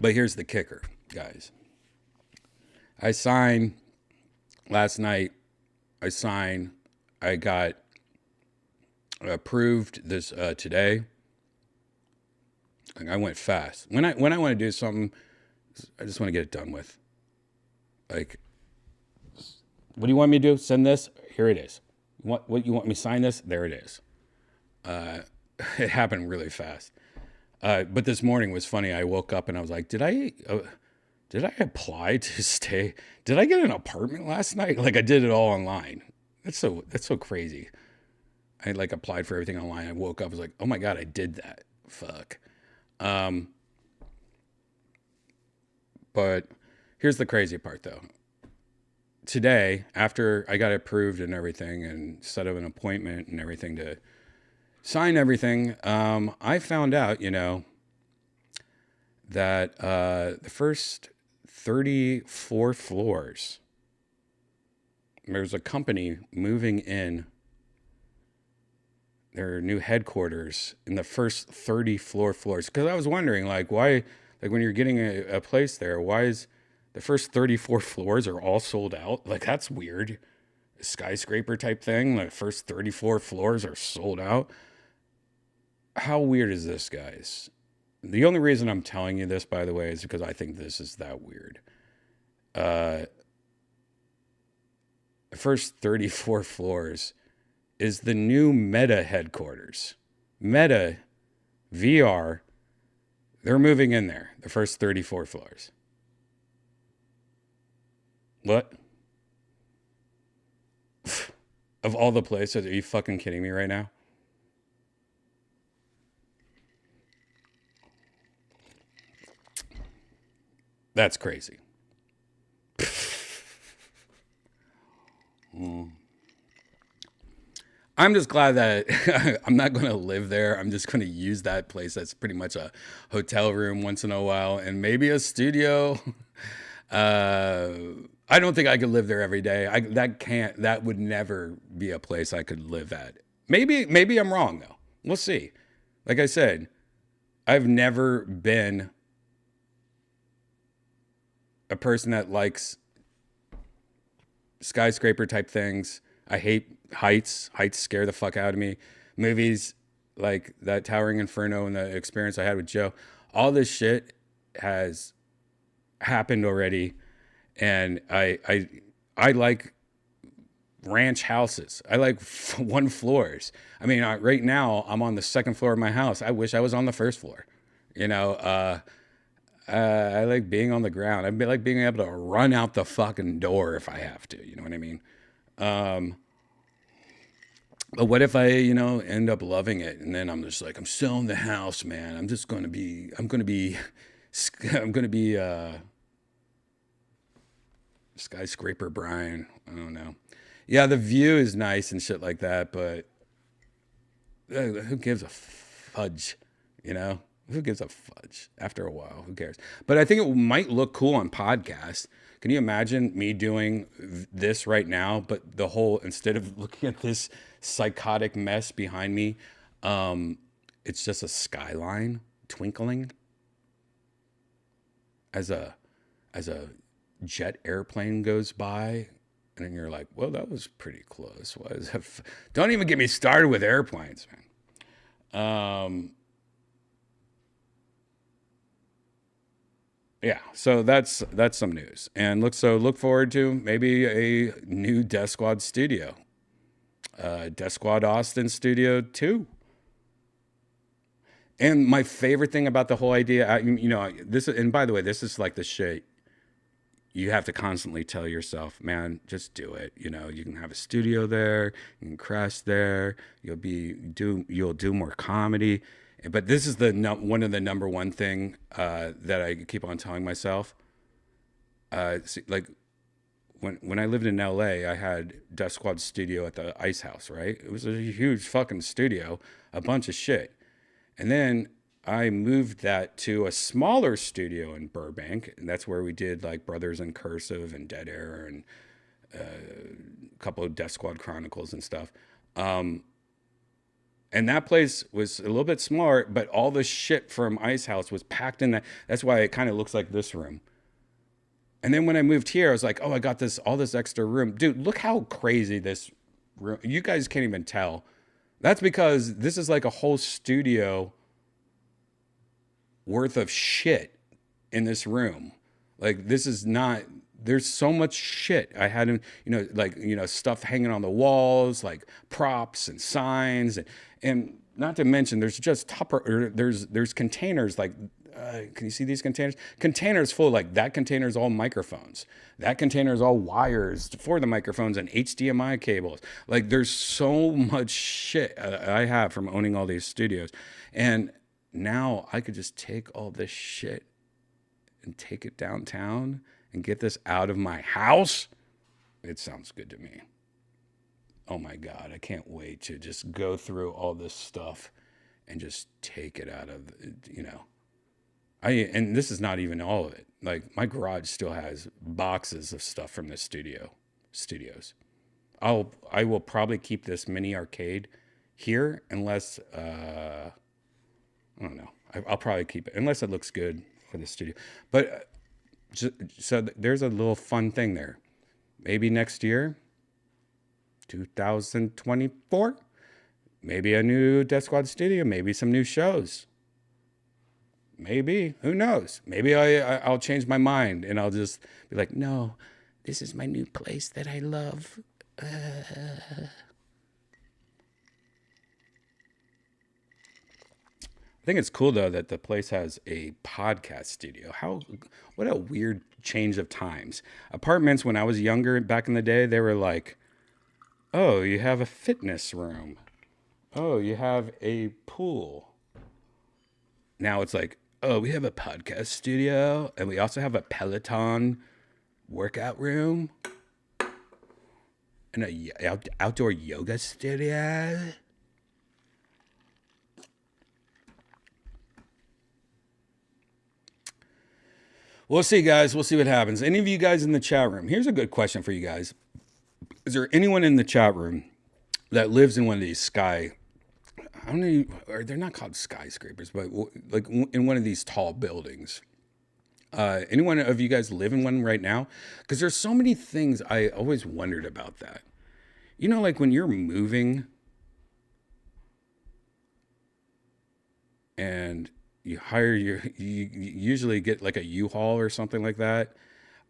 S1: But here's the kicker, guys. I signed last night. I got approved this today. Like I went fast. When I want to do something, I just want to get it done with. Like, what do you want me to do? Send this? Here it is. What you want me to sign this? There it is. It happened really fast. But this morning was funny. I woke up and I was like, did I apply to stay? Did I get an apartment last night? Like I did it all online. That's so crazy. I like applied for everything online. I woke up, I was like, oh my God, I did that. Fuck. But here's the crazy part though. Today, after I got approved and everything and set up an appointment and everything to sign everything, I found out, that the first 34 floors, there's a company moving in their new headquarters in the first 34 floors. Because I was wondering, like, why, like when you're getting a place there, why is the first 34 floors are all sold out? Like, that's weird. skyscraper type thing. The first 34 floors are sold out. How weird is this, guys? The only reason I'm telling you this, by the way, is because I think this is that weird. The first 34 floors is the new Meta headquarters. Meta VR, they're moving in there, the first 34 floors. What? Of all the places, are you fucking kidding me right now? That's crazy. I'm just glad that I'm not going to live there. I'm just going to use that place that's pretty much a hotel room once in a while and maybe a studio. I don't think I could live there every day. That would never be a place I could live at. Maybe I'm wrong though. We'll see. Like I said, I've never been a person that likes skyscraper type things. I hate heights. Heights scare the fuck out of me. Movies like that Towering Inferno and the experience I had with Joe, all this shit has happened already. And I like ranch houses. I like one floors. I mean, right now I'm on the second floor of my house. I wish I was on the first floor. You know, I like being on the ground. I like being able to run out the fucking door if I have to. You know what I mean? But what if I, end up loving it, and then I'm just like, I'm selling the house, man. I'm going to be skyscraper Brian. I don't know. Yeah, the view is nice and shit like that, but who gives a fudge, Who gives a fudge? After a while, who cares? But I think it might look cool on podcast. Can you imagine me doing this right now, but instead of looking at this psychotic mess behind me, it's just a skyline twinkling as a jet airplane goes by, and then you're like, well, that was pretty close. Don't even get me started with airplanes, man. Yeah, so that's some news, and look forward to maybe a new Death Squad studio, Death Squad Austin Studio 2. And my favorite thing about the whole idea, and by the way, this is like the shit you have to constantly tell yourself, man, just do it. You can have a studio there, you can crash there, you'll do more comedy. But this is one of the number one thing that I keep on telling myself. Like when I lived in LA, I had Death Squad studio at the Ice House, right? It was a huge fucking studio, a bunch of shit. And then I moved that to a smaller studio in Burbank, and that's where we did like Brothers in Cursive and Dead Air and a couple of Death Squad Chronicles and stuff. And that place was a little bit smaller, but all the shit from Ice House was packed in that. That's why it kind of looks like this room. And then when I moved here, I was like, oh, I got all this extra room. Dude, look how crazy this room. You guys can't even tell. That's because this is like a whole studio worth of shit in this room. Like, this is not, there's so much shit. I had, stuff hanging on the walls, like props and signs, and not to mention, there's just there's containers like, can you see these containers? Containers full, like that container is all microphones. That container is all wires for the microphones and HDMI cables. Like, there's so much shit I have from owning all these studios. And now I could just take all this shit and take it downtown and get this out of my house. It sounds good to me. Oh my God, I can't wait to just go through all this stuff and just take it out of, and this is not even all of it. Like, my garage still has boxes of stuff from the studios. I will probably keep this mini arcade here unless, I don't know. I'll probably keep it unless it looks good for the studio. But so there's a little fun thing there. Maybe next year, 2024. Maybe a new Death Squad studio, maybe some new shows. Maybe, who knows? Maybe I'll change my mind and I'll just be like, no, this is my new place that I love. I think it's cool though that the place has a podcast studio. What a weird change of times. Apartments when I was younger back in the day, they were like, oh, you have a fitness room. Oh, you have a pool. Now it's like, oh, we have a podcast studio and we also have a Peloton workout room and a outdoor yoga studio. We'll see, guys. We'll see what happens. Any of you guys in the chat room, here's a good question for you guys. Is there anyone in the chat room that lives in one of these I don't know, or they're not called skyscrapers, but like in one of these tall buildings? Anyone of you guys live in one right now? Because there's so many things I always wondered about that. You know, like when you're moving and you usually get like a U-Haul or something like that.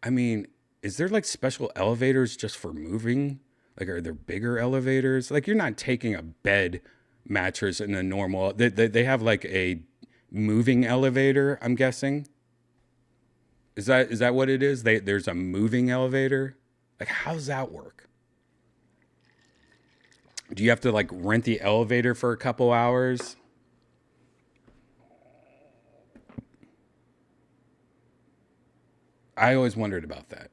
S1: I mean, is there like special elevators just for moving? Like, are there bigger elevators? Like, you're not taking a bed mattress in a normal, they have like a moving elevator, I'm guessing. Is that what it is? There's a moving elevator? Like, how does that work? Do you have to like rent the elevator for a couple hours? I always wondered about that.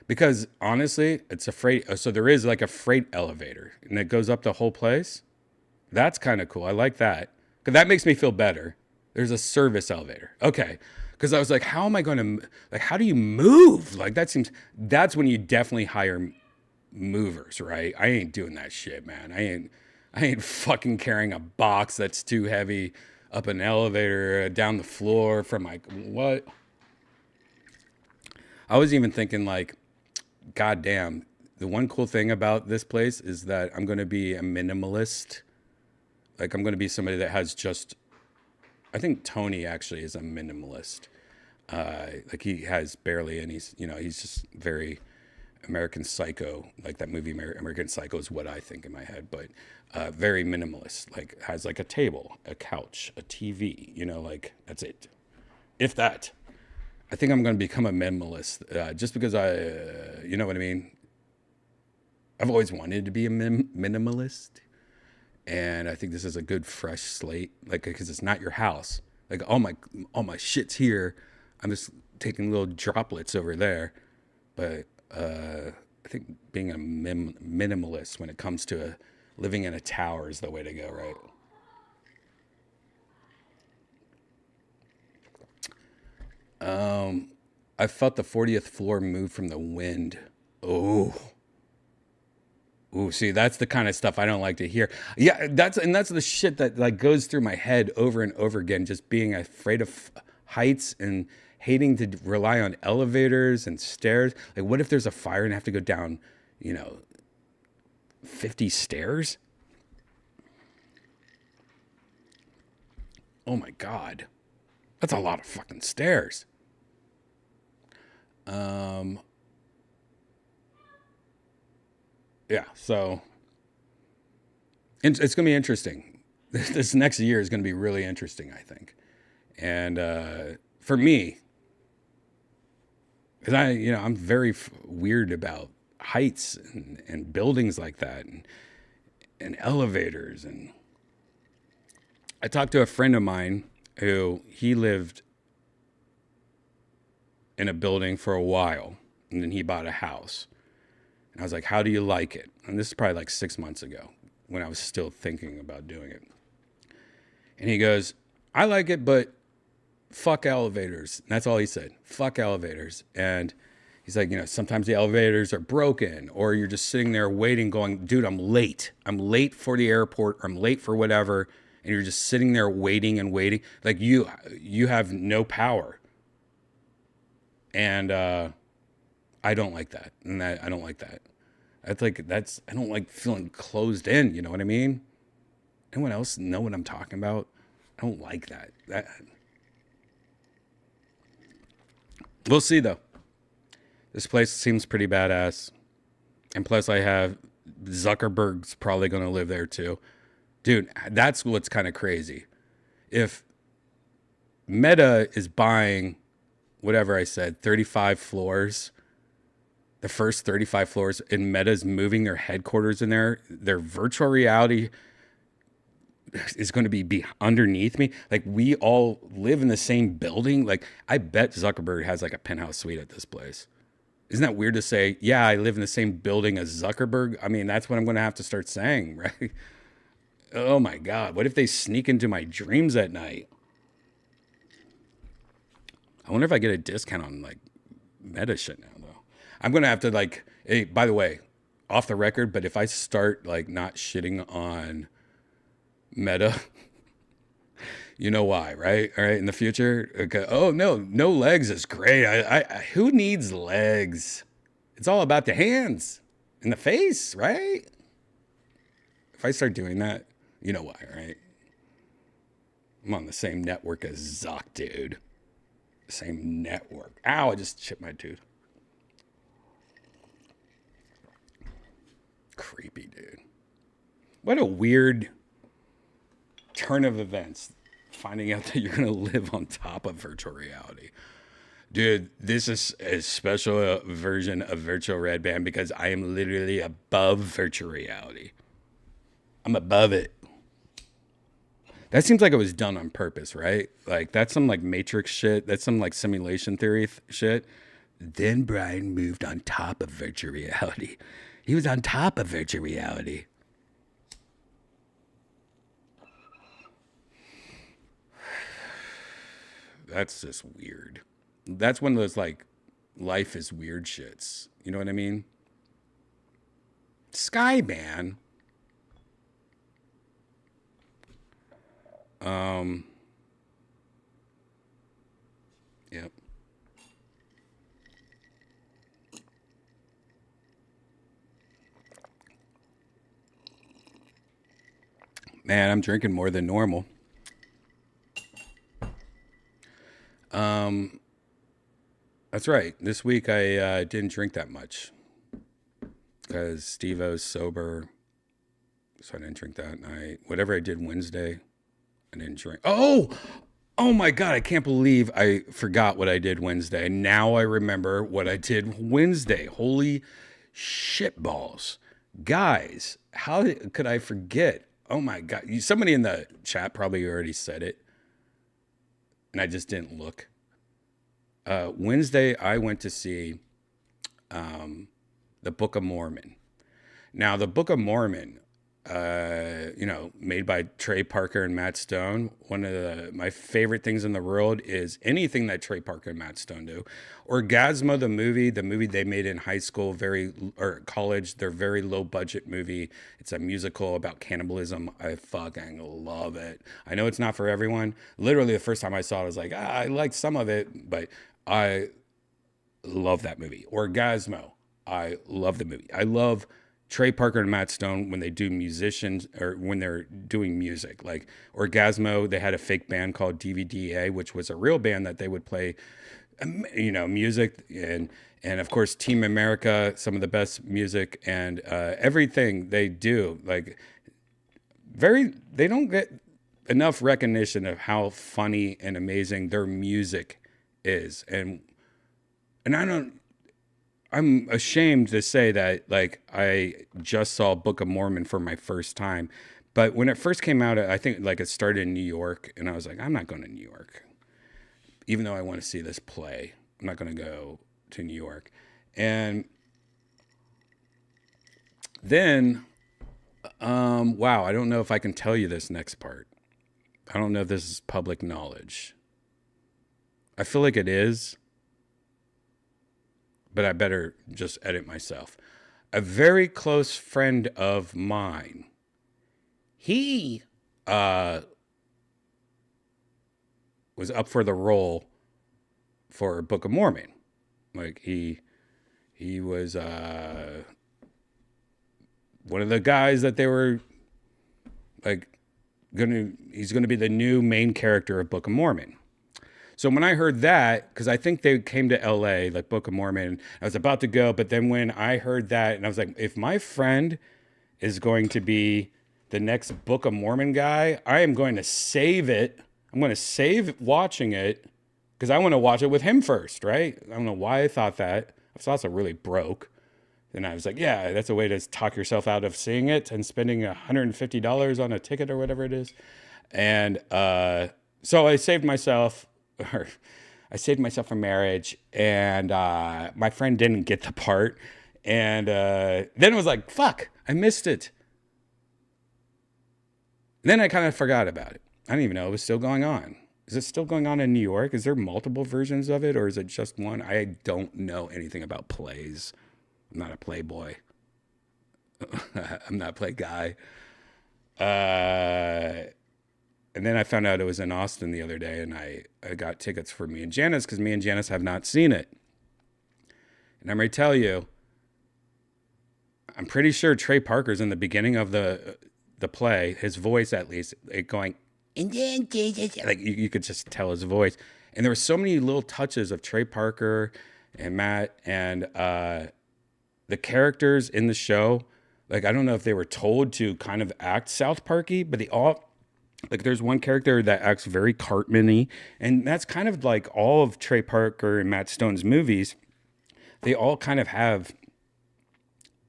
S1: Because honestly, it's a freight, so there is like a freight elevator and it goes up the whole place. That's kind of cool. I like that. Because that makes me feel better. There's a service elevator. Okay. Because I was like, how am I going to, like, how do you move? Like, that's when you definitely hire movers, right? I ain't doing that shit, man. I ain't fucking carrying a box that's too heavy up an elevator, down the floor from like, what? I was even thinking like, goddamn, the one cool thing about this place is that I'm going to be a minimalist. Like, I'm going to be somebody that has just, I think Tony actually is a minimalist. Like, he has barely any, he's just very American Psycho. Like, that movie American Psycho is what I think in my head, but very minimalist. Like, has like a table, a couch, a TV, like, that's it. If that. I think I'm going to become a minimalist just because you know what I mean? I've always wanted to be a minimalist. And I think this is a good fresh slate, like, because it's not your house. Like, all my shit's here. I'm just taking little droplets over there. But I think being a minimalist when it comes to living in a tower is the way to go, right? I felt the 40th floor move from the wind. Oh. Ooh, see, that's the kind of stuff I don't like to hear. Yeah, that's the shit that like goes through my head over and over again, just being afraid of heights and hating to rely on elevators and stairs. Like, what if there's a fire and I have to go down, 50 stairs? Oh my God. That's a lot of fucking stairs. Yeah, so it's going to be interesting. This next year is going to be really interesting, I think. And for me, because I'm very weird about heights and buildings like that and elevators. And I talked to a friend of mine who he lived in a building for a while, and then he bought a house. And I was like, how do you like it? And this is probably like 6 months ago when I was still thinking about doing it. And he goes, I like it, but fuck elevators. And that's all he said. Fuck elevators. And he's like, sometimes the elevators are broken, or you're just sitting there waiting going, dude, I'm late. I'm late for the airport, or I'm late for whatever. And you're just sitting there waiting and waiting. Like, you have no power. And I don't like that. And I don't like that. I don't like feeling closed in. You know what I mean? Anyone else know what I'm talking about? I don't like that. We'll see though. This place seems pretty badass. And plus I have Zuckerberg's probably going to live there too. Dude, that's what's kind of crazy. If Meta is buying whatever I said, 35 floors, the first 35 floors, and Meta's moving their headquarters in there, their virtual reality is going to be underneath me. Like, we all live in the same building. Like, I bet Zuckerberg has like a penthouse suite at this place. Isn't that weird to say? Yeah, I live in the same building as Zuckerberg. I mean, that's what I'm going to have to start saying, right? Oh my God. What if they sneak into my dreams at night? I wonder if I get a discount on like Meta shit now though. I'm going to have to like, hey, by the way, off the record, but if I start like not shitting on Meta, you know why, right? All right, in the future. Okay. Oh no legs is great. I who needs legs? It's all about the hands and the face, right? If I start doing that, you know why, right? I'm on the same network as Zuck, dude. Same network. Ow, I just chipped my tooth. Creepy, dude. What a weird turn of events. Finding out that you're going to live on top of virtual reality. Dude, this is a special version of virtual Redban because I am literally above virtual reality. I'm above it. That seems like it was done on purpose, right? Like, that's some like Matrix shit. That's some like simulation theory shit. Then Brian moved on top of virtual reality. He was on top of virtual reality. That's just weird. That's one of those like life is weird shits. You know what I mean? Skyban. Yep. Man, I'm drinking more than normal. That's right. This week I didn't drink that much because Steve-O's sober, so I didn't drink that night. Whatever I did Wednesday, I didn't drink. Oh my God, I can't believe I forgot what I did Wednesday. Now I remember what I did Wednesday. Holy shit balls. Guys, how could I forget? Oh my God. Somebody in the chat probably already said it, and I just didn't look. Wednesday, I went to see the Book of Mormon. Now, the Book of Mormon, made by Trey Parker and Matt Stone. One of my favorite things in the world is anything that Trey Parker and Matt Stone do. Orgasmo, the movie they made in high school, or college, they're very low budget movie. It's a musical about cannibalism. I fucking love it. I know it's not for everyone. Literally the first time I saw it, I was like, I liked some of it, but I love that movie. Orgasmo, I love the movie. I love Trey Parker and Matt Stone when they do musicians or when they're doing music. Like Orgasmo, they had a fake band called DVDA, which was a real band that they would play, music. And of course, Team America, some of the best music, and everything they do. Like, they don't get enough recognition of how funny and amazing their music is. And I'm ashamed to say that, like, I just saw Book of Mormon for my first time. But when it first came out, I think like it started in New York, and I was like, I'm not going to New York. Even though I want to see this play, I'm not going to go to New York. And then, wow, I don't know if I can tell you this next part. I don't know if this is public knowledge. I feel like it is, but I better just edit myself. A very close friend of mine, he was up for the role for Book of Mormon. Like he was one of the guys that they were like he's gonna be the new main character of Book of Mormon. So when I heard that, because I think they came to LA, like Book of Mormon, I was about to go, but then when I heard that, and I was like, if my friend is going to be the next Book of Mormon guy, I am going to save it. I'm going to save watching it because I want to watch it with him first, right? I don't know why I thought that. I was also really broke. And I was like, yeah, that's a way to talk yourself out of seeing it and spending $150 on a ticket or whatever it is. And so I saved myself from marriage, and my friend didn't get the part. And then it was like, fuck, I missed it. Then I kind of forgot about it. I don't even know it was still going on. Is it still going on in New York? Is there multiple versions of it, or is it just one? I don't know anything about plays. I'm not a playboy. I'm not a play guy. And then I found out it was in Austin the other day, and I got tickets for me and Janice because me and Janice have not seen it. And I'm going to tell you, I'm pretty sure Trey Parker's in the beginning of the play, his voice at least, going, like you could just tell his voice. And there were so many little touches of Trey Parker and Matt and the characters in the show. Like, I don't know if they were told to kind of act South Parky, but they all, like, there's one character that acts very Cartman-y, and that's kind of like all of Trey Parker and Matt Stone's movies. They all kind of have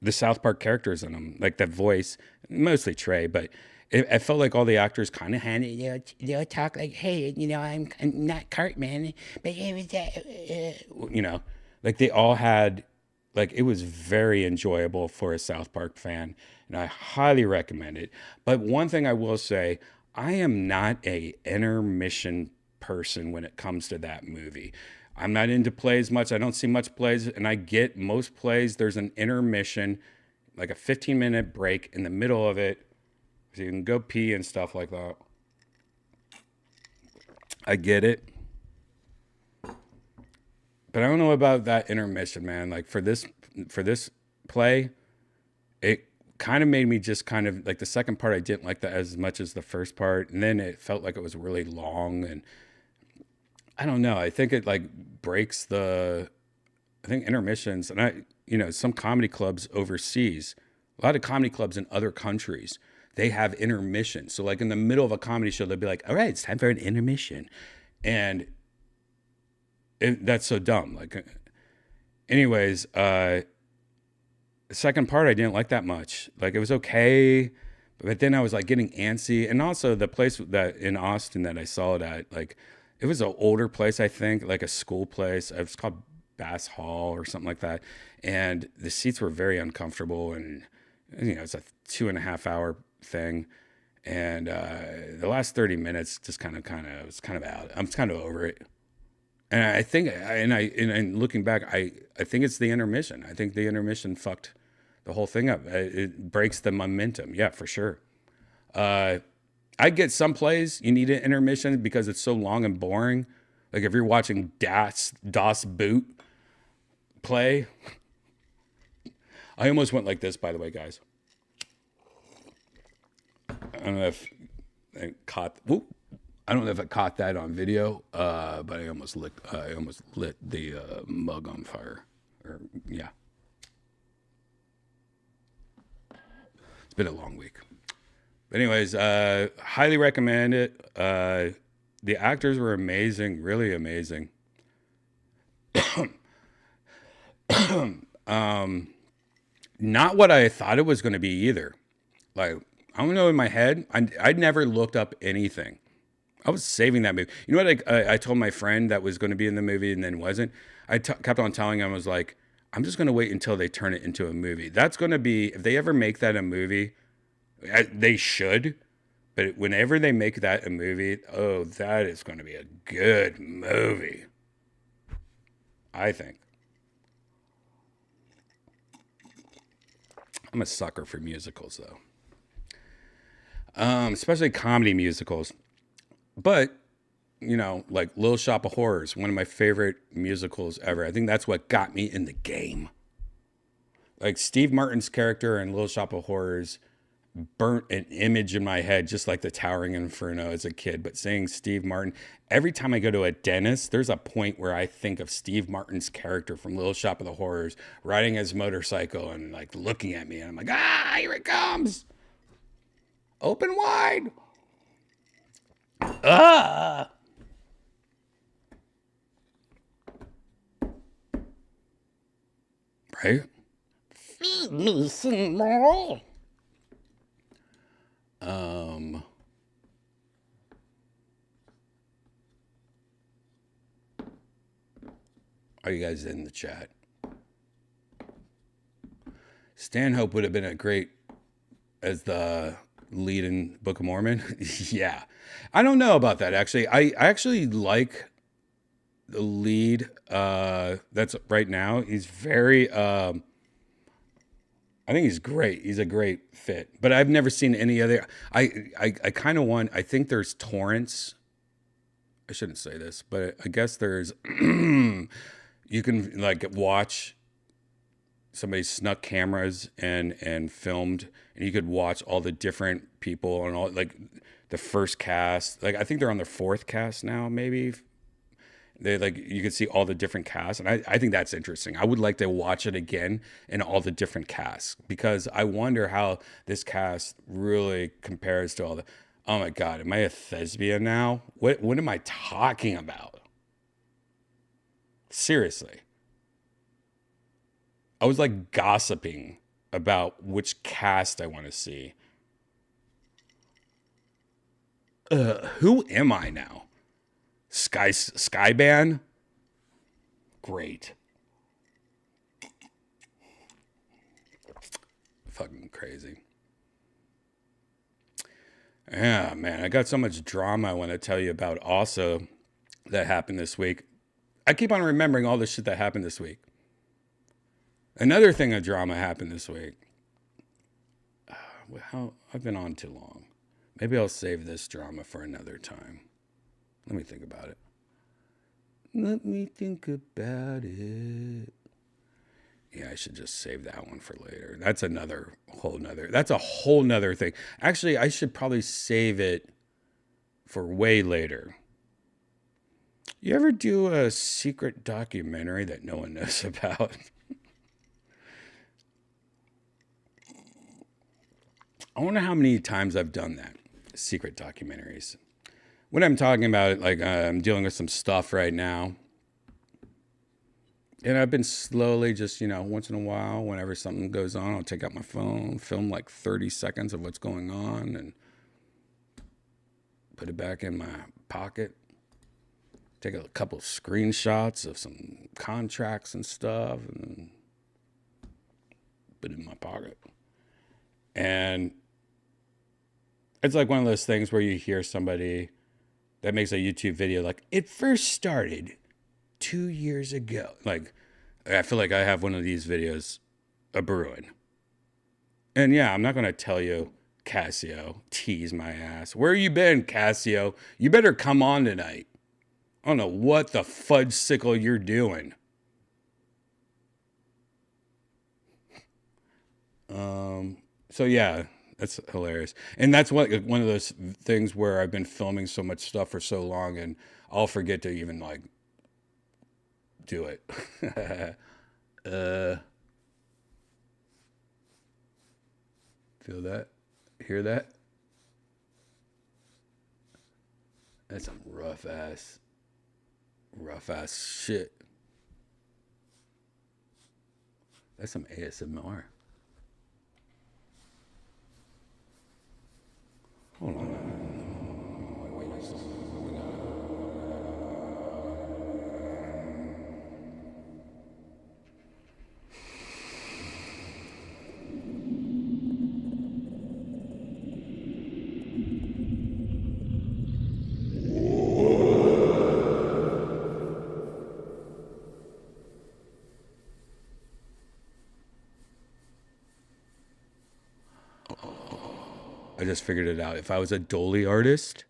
S1: the South Park characters in them, like that voice, mostly Trey, but it felt like all the actors kind of had it, they'll talk like, hey, I'm not Cartman, but like they all had, like, it was very enjoyable for a South Park fan, and I highly recommend it. But one thing I will say, I am not a intermission person when it comes to that movie. I'm not into plays much. I don't see much plays, and I get most plays, there's an intermission, like a 15-minute break in the middle of it, so you can go pee and stuff like that. I get it. But I don't know about that intermission, man. Like for this play, it kind of made me just kind of like the second part. I didn't like that as much as the first part, and then it felt like it was really long. And I don't know. I think it like breaks I think intermissions, and some comedy clubs overseas, a lot of comedy clubs in other countries, they have intermissions. So like in the middle of a comedy show, they'll be like, "All right, it's time for an intermission," and that's so dumb. Like, anyways, the second part I didn't like that much. Like, it was okay, but then I was like getting antsy. And also the place that in Austin that I saw it at, like, it was an older place, I think, like a school place. It was called Bass Hall or something like that. And the seats were very uncomfortable, and it's a 2.5 hour thing. And the last 30 minutes just kind of was kind of out. I'm kind of over it. And I think, and looking back, I think it's the intermission. I think the intermission fucked the whole thing up. It breaks the momentum. Yeah, for sure. I get some plays, you need an intermission because it's so long and boring. Like if you're watching Das Boot play. I almost went like this, by the way, guys. I don't know if I caught. Whoop. I don't know if I caught that on video, but I almost lit the mug on fire. Yeah. It's been a long week. But anyways, highly recommend it. The actors were amazing, really amazing. Not what I thought it was going to be either. Like, I don't know, in my head, I'd never looked up anything. I was saving that movie. You know what I told my friend that was going to be in the movie and then wasn't? I kept on telling him, I was like, I'm just going to wait until they turn it into a movie. That's going to be, if they ever make that a movie, they should. But whenever they make that a movie, oh, that is going to be a good movie. I think. I'm a sucker for musicals, though. Especially comedy musicals. But, like Little Shop of Horrors, one of my favorite musicals ever. I think that's what got me in the game. Like Steve Martin's character in Little Shop of Horrors burnt an image in my head, just like the Towering Inferno as a kid. But saying Steve Martin, every time I go to a dentist, there's a point where I think of Steve Martin's character from Little Shop of the Horrors riding his motorcycle and like looking at me, and I'm like, ah, here it comes, open wide, ah. Right? Feed me some more. Are you guys in the chat? Stanhope would have been a great as the lead in Book of Mormon. Yeah. I don't know about that, actually. I actually like the lead that's right now. He's very I think he's great. He's a great fit. But I've never seen any other. I kind of want. I think there's torrents. I shouldn't say this, but I guess there's. You can like watch. Somebody snuck cameras and filmed, and you could watch all the different people and all like the first cast. Like I think they're on their fourth cast now, maybe. They like you can see all the different casts, and I think that's interesting. I would like to watch it again in all the different casts because I wonder how this cast really compares to all the. Oh my God, am I a thespian now? What am I talking about? Seriously, I was like gossiping about which cast I want to see. Who am I now? Skyban? Great. Fucking crazy. Yeah, man. I got so much drama I want to tell you about also that happened this week. I keep on remembering all the shit that happened this week. Another thing of drama happened this week. Well, I've been on too long. Maybe I'll save this drama for another time. Let me think about it. Let me think about it. Yeah, I should just save that one for later. That's a whole nother thing. Actually, I should probably save it for way later. You ever do a secret documentary that no one knows about? I wonder how many times I've done that. Secret documentaries. When I'm talking about it, like I'm dealing with some stuff right now. And I've been slowly just, once in a while, whenever something goes on, I'll take out my phone, film like 30 seconds of what's going on, and put it back in my pocket. Take a couple of screenshots of some contracts and stuff, and put it in my pocket. And it's like one of those things where you hear somebody that makes a YouTube video like, it first started 2 years ago. Like, I feel like I have one of these videos a brewing. And yeah, I'm not going to tell you, Casio, tease my ass. Where you been, Casio? You better come on tonight. I don't know what the fudge sickle you're doing. So yeah, that's hilarious. And that's one of those things where I've been filming so much stuff for so long and I'll forget to even like do it. Feel that? Hear that? That's some rough ass shit. That's some ASMR. Hold on. I just figured it out. If I was a Dolly artist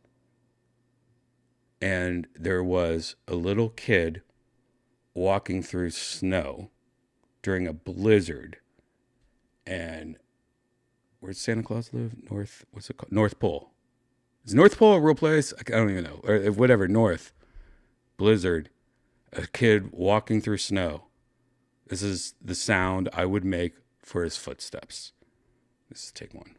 S1: and there was a little kid walking through snow during a blizzard And where's Santa Claus live? What's it called? North Pole. Is North Pole a real place? I don't even know. Or whatever, North. Blizzard. A kid walking through snow. This is the sound I would make for his footsteps. This is take one.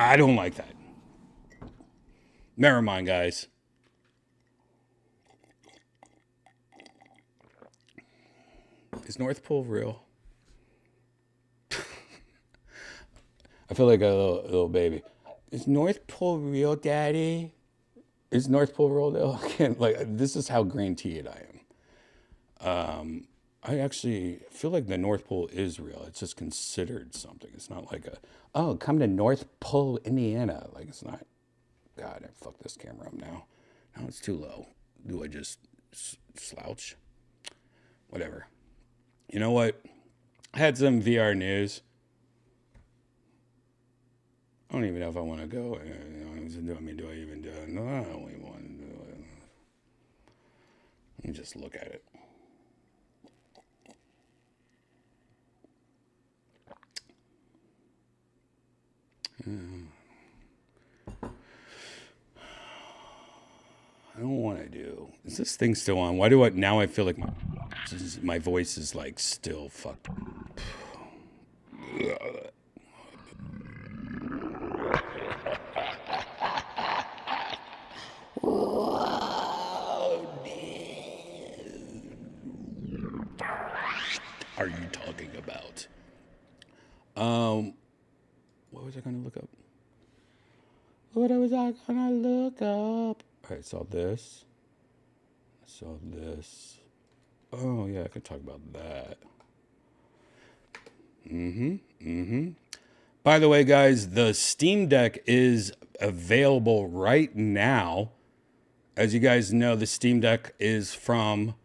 S1: I don't like that. Never mind, guys. Is North Pole real? I feel like a little baby. Is North Pole real, Daddy? Is North Pole real though? I can't, like, this is how green tea'd I am. I actually feel like the North Pole is real. It's just considered something. It's not like come to North Pole, Indiana. Like, it's not. God, I fucked this camera up now. No, it's too low. Do I just slouch? Whatever. You know what? I had some VR news. I don't even know if I want to go. Do I even do it? No, I don't even want to do it. Let me just look at it. I don't want to do. Is this thing still on? Why do I now? I feel like my voice is like still fucked. Are you talking about? What was I gonna look up? What was I gonna look up? All right, saw this. Oh yeah, I could talk about that. By the way, guys, the Steam Deck is available right now. As you guys know, the Steam Deck is from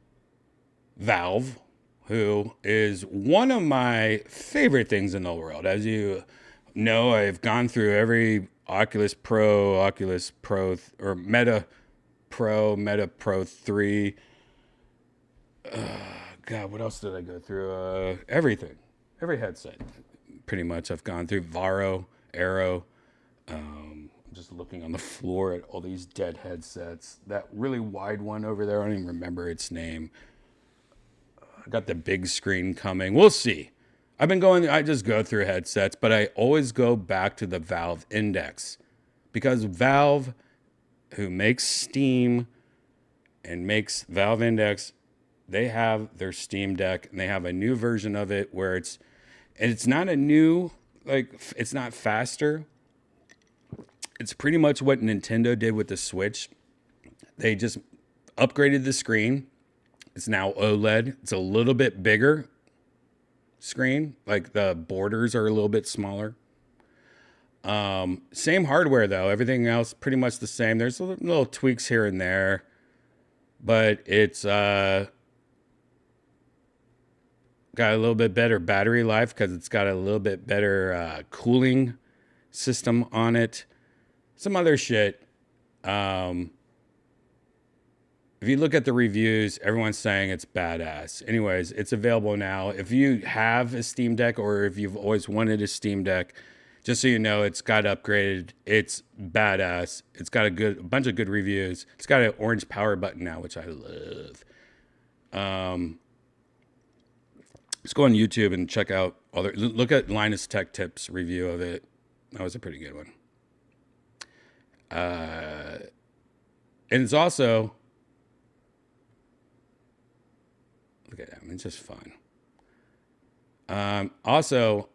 S1: Valve, who is one of my favorite things in the world. As you know, I've gone through every Oculus Pro, or Meta Pro 3. God, what else did I go through? Everything. Every headset, pretty much, I've gone through. Varo, Aero. I'm just looking on the floor at all these dead headsets. That really wide one over there, I don't even remember its name. I got the big screen coming. We'll see. I just go through headsets, but I always go back to the Valve Index. Because Valve, who makes Steam and makes Valve Index, they have their Steam Deck, and they have a new version of it where it's not a new, like, it's not faster. It's pretty much what Nintendo did with the Switch. They just upgraded the screen. It's now OLED. It's a little bit bigger screen. Like, the borders are a little bit smaller. Same hardware, though. Everything else pretty much the same. There's little tweaks here and there. But it's got a little bit better battery life because it's got a little bit better cooling system on it. Some other shit. If you look at the reviews, everyone's saying it's badass. Anyways, it's available now. If you have a Steam Deck or if you've always wanted a Steam Deck, just so you know, it's got upgraded. It's badass. It's got a bunch of good reviews. It's got an orange power button now, which I love. Let's go on YouTube and check out look at Linus Tech Tips review of it. That was a pretty good one. And it's also, look at that. It's just fun. Also,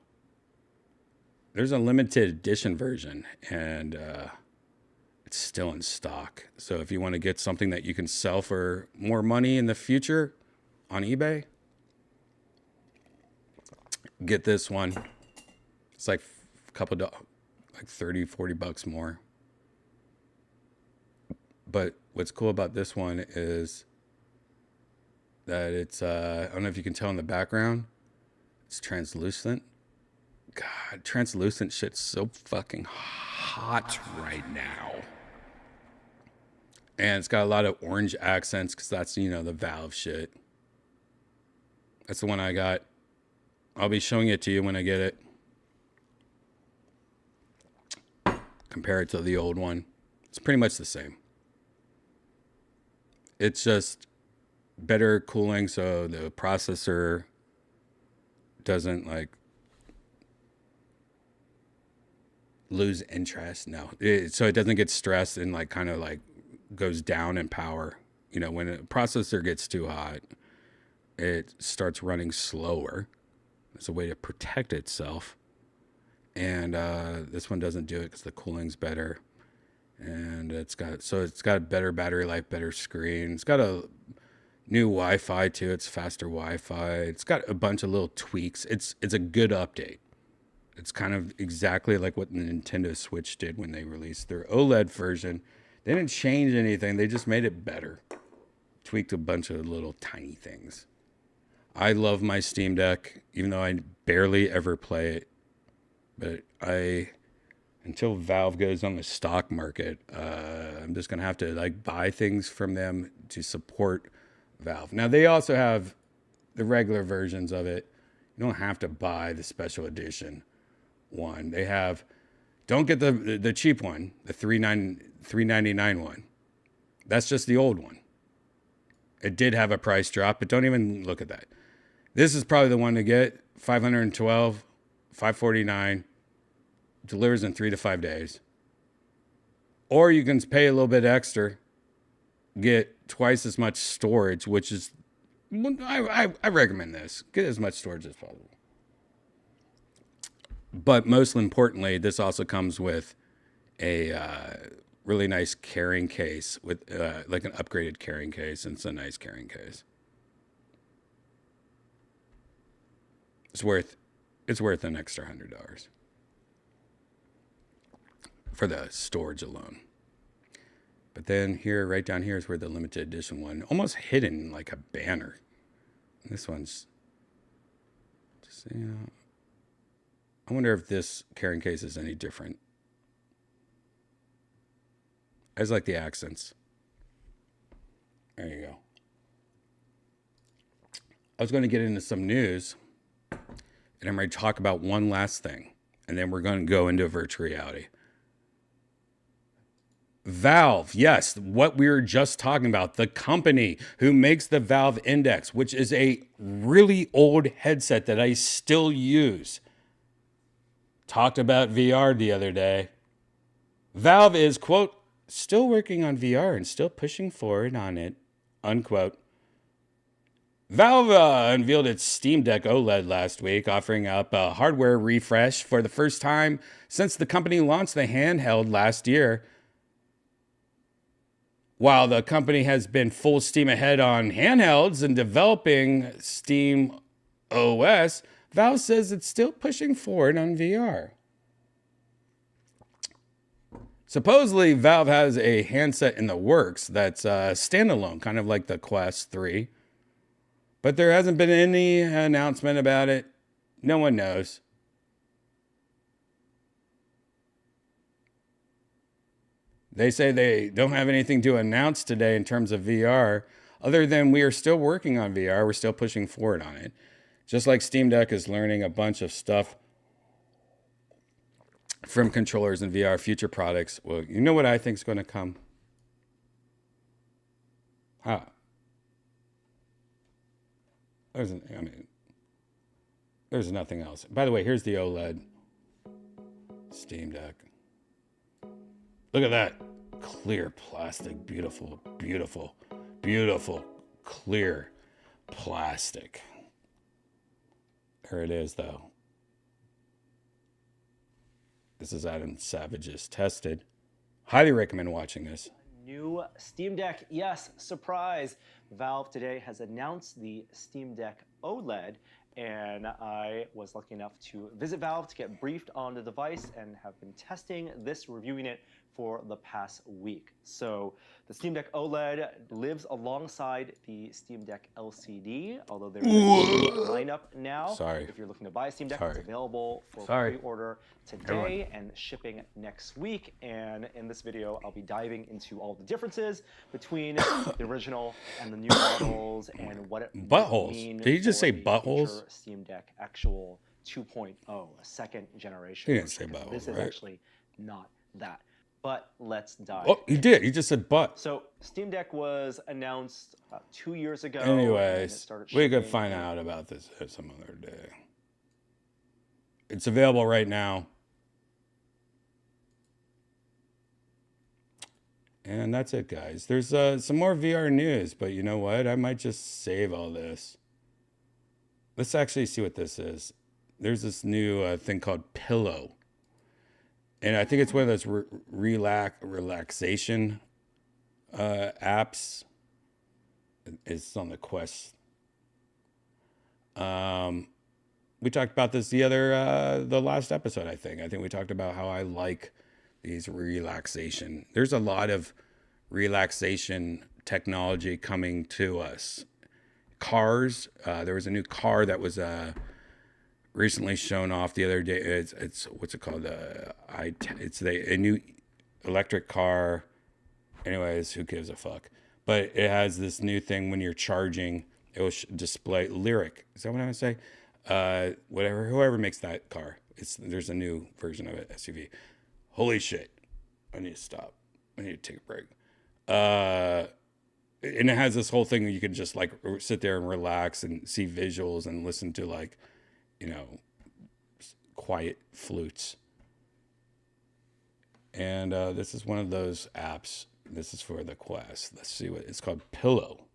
S1: there's a limited edition version, and it's still in stock. So if you want to get something that you can sell for more money in the future on eBay, get this one. It's like a couple of, like 30, 40 bucks more. But what's cool about this one is that it's, I don't know if you can tell in the background, it's translucent. God, translucent shit's so fucking hot right now. And it's got a lot of orange accents because that's, you know, the Valve shit. That's the one I got. I'll be showing it to you when I get it. Compare it to the old one. It's pretty much the same. It's just better cooling so the processor doesn't like lose interest. No, so it doesn't get stressed and like kind of like goes down in power. You know, when a processor gets too hot, it starts running slower. It's a way to protect itself. And this one doesn't do it because the cooling's better. And it's got a better battery life, better screen. It's got a new Wi-Fi too. It's faster Wi-Fi. It's got a bunch of little tweaks. It's a good update. It's kind of exactly like what the Nintendo Switch did when they released their OLED version. They didn't change anything. They just made it better. Tweaked a bunch of little tiny things. I love my Steam Deck, even though I barely ever play it. But until Valve goes on the stock market, I'm just going to have to like buy things from them to support Valve. Now, they also have the regular versions of it. You don't have to buy the special edition one. They have, don't get the cheap one, the $3.99 one. That's just the old one. It did have a price drop, but don't even look at that. This is probably the one to get. $512, $549. Delivers in 3 to 5 days. Or you can pay a little bit extra, get twice as much storage, which is, I recommend this. Get as much storage as possible. But most importantly, this also comes with a really nice carrying case with like an upgraded carrying case, and it's a nice carrying case. It's worth an extra $100 for the storage alone. But then here, right down here is where the limited edition one, almost hidden like a banner. And this one's just, you know, I wonder if this carrying case is any different. I just like the accents. There you go. I was going to get into some news, and I'm ready to talk about one last thing, and then we're going to go into virtual reality. Valve, yes, what we were just talking about, the company who makes the Valve Index, which is a really old headset that I still use. Talked about VR the other day. Valve is, quote, still working on VR and still pushing forward on it, unquote. Valve unveiled its Steam Deck OLED last week, offering up a hardware refresh for the first time since the company launched the handheld last year. While the company has been full steam ahead on handhelds and developing Steam OS, Valve says it's still pushing forward on VR. Supposedly, Valve has a handset in the works that's standalone, kind of like the Quest 3. But there hasn't been any announcement about it. No one knows. They say they don't have anything to announce today in terms of VR, other than we are still working on VR. We're still pushing forward on it. Just like Steam Deck is learning a bunch of stuff from controllers and VR future products. Well, you know what I think is going to come? There's nothing else. By the way, here's the OLED Steam Deck. Look at that. Clear plastic. Beautiful, beautiful, beautiful, clear plastic. There it is, though. This is Adam Savage's tested. Highly recommend watching this.
S11: New Steam Deck, yes, surprise. Valve today has announced the Steam Deck OLED, and I was lucky enough to visit Valve to get briefed on the device and have been testing this, reviewing it for the past week. So the Steam Deck OLED lives alongside the Steam Deck LCD, although there's a lineup now.
S1: Sorry.
S11: If you're looking to buy a Steam Deck, it's available for pre-order today and shipping next week. And in this video, I'll be diving into all the differences between the original and the new models and what it
S1: buttholes.
S11: means.
S1: Did you just say buttholes?
S11: Steam Deck actual 2.0, a second generation.
S1: He didn't say buttholes,
S11: This is
S1: right?
S11: actually not that. But let's dive.
S1: Oh, he did. He just said butt.
S11: So Steam Deck was announced 2 years ago.
S1: Anyways, we could find out about this some other day. It's available right now. And that's it, guys. There's some more VR news, but you know what? I might just save all this. Let's actually see what this is. There's this new thing called Pillow. And I think it's one of those relaxation apps. It's on the Quest. We talked about this the last episode, I think. I think we talked about how I like these relaxation. There's a lot of relaxation technology coming to us. Cars. There was a new car that was recently shown off the other day. It's what's it called? It's a new electric car. Anyways, who gives a fuck? But it has this new thing when you're charging, it will display lyric. Is that what I would say? Whoever makes that car. There's a new version of it, SUV. Holy shit! I need to stop. I need to take a break. And it has this whole thing where you can just like sit there and relax and see visuals and listen to like, quiet flutes. And this is one of those apps. This is for the Quest. Let's see what it's called. Pillow.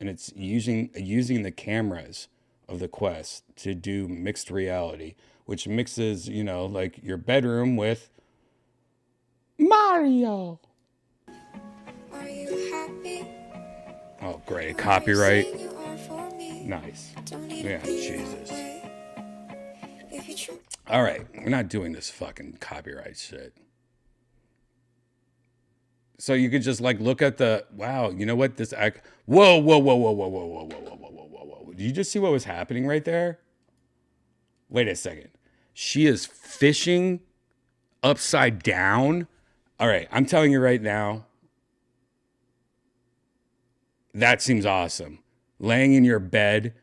S1: And it's using the cameras of the Quest to do mixed reality, which mixes, like your bedroom with Mario.
S12: Are you happy?
S1: Oh, great. Copyright. Nice. Yeah, Jesus. All right. We're not doing this fucking copyright shit. So you could just like look at the, wow, you know what? This act. Whoa, whoa, whoa, whoa, whoa, whoa, whoa, whoa, whoa, whoa, whoa, whoa. Did you just see what was happening right there? Wait a second. She is fishing upside down. All right. I'm telling you right now. That seems awesome. Laying in your bed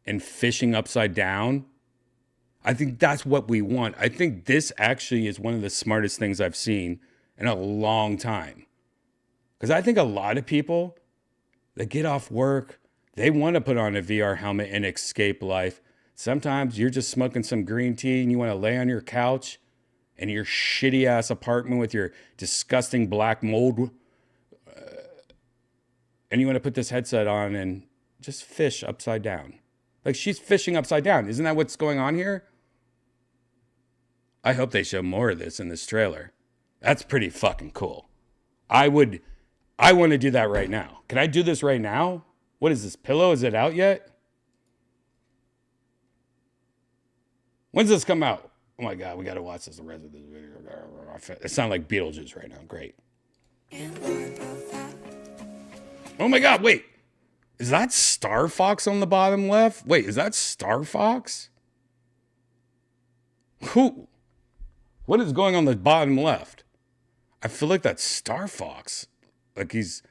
S1: and fishing upside down. I think that's what we want. I think this actually is one of the smartest things I've seen in a long time. Because I think a lot of people that get off work, they want to put on a VR helmet and escape life. Sometimes you're just smoking some green tea and you want to lay on your couch in your shitty ass apartment with your disgusting black mold. And you want to put this headset on and just fish upside down. Like she's fishing upside down. Isn't that what's going on here? I hope they show more of this in this trailer. That's pretty fucking cool. I want to do that right now. Can I do this right now? What is this, Pillow? Is it out yet? When's this come out? Oh my God, we got to watch this the rest of this video. It sounds like Beetlejuice right now. Great. Oh my God, wait. Is that Star Fox on the bottom left? Wait, is that Star Fox? Who? What is going on the bottom left? I feel like that's Star Fox. Like he's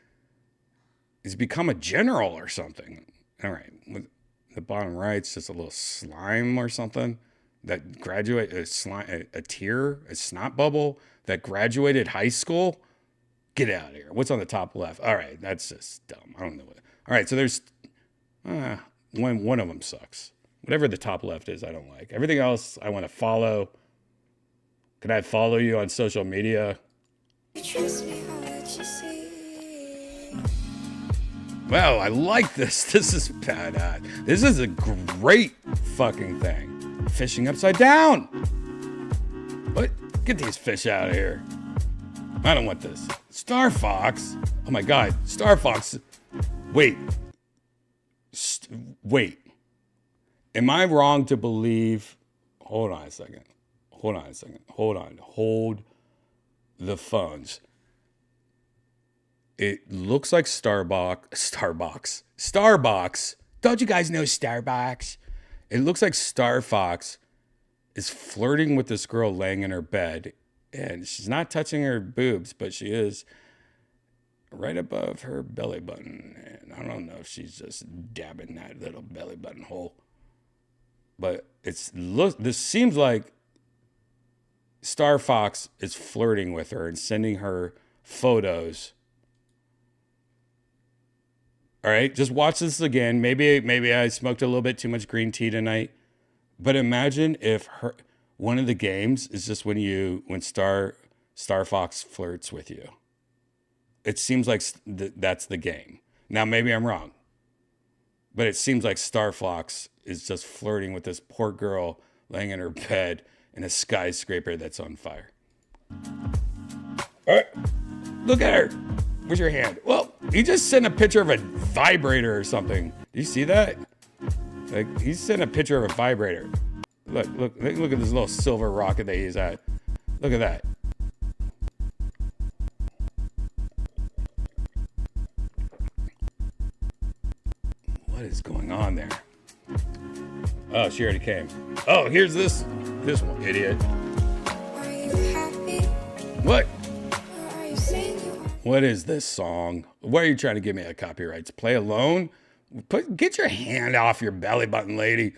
S1: become a general or something. All right. The bottom right's just a little slime or something that graduated a tear, a snot bubble that graduated high school. Get out of here. What's on the top left? All right, that's just dumb. I don't know what. All right, so there's one of them sucks. Whatever the top left is, I don't like. Everything else I want to follow. Can I follow you on social media?
S12: Trust me, I'll let you see.
S1: Wow, I like this. This is badass. This is a great fucking thing. Fishing upside down. What? Get these fish out of here. I don't want this. Star Fox. Oh my God. Star Fox. Wait. Wait. Am I wrong to believe? Hold on a second. Hold on a second. Hold on. Hold the phones. It looks like Starbucks. Don't you guys know Starbucks? It looks like Star Fox is flirting with this girl laying in her bed. And she's not touching her boobs, but she is right above her belly button. And I don't know if she's just dabbing that little belly button hole. But this seems like Star Fox is flirting with her and sending her photos. All right, just watch this again. Maybe I smoked a little bit too much green tea tonight. But imagine if one of the games is just when Star Fox flirts with you. It seems like that's the game. Now maybe I'm wrong. But it seems like Star Fox is just flirting with this poor girl laying in her bed in a skyscraper that's on fire. All right, look at her. Where's your hand? Well, he just sent a picture of a vibrator or something. Do you see that? Like, he sent a picture of a vibrator. Look at this little silver rocket that he's at. Look at that. What is going on there? Oh, she already came. Oh, here's this one, idiot.
S12: Are you happy?
S1: What?
S12: Or are you saying you are?
S1: What is this song? Why are you trying to give me a copyright? Play alone? Get your hand off your belly button, lady.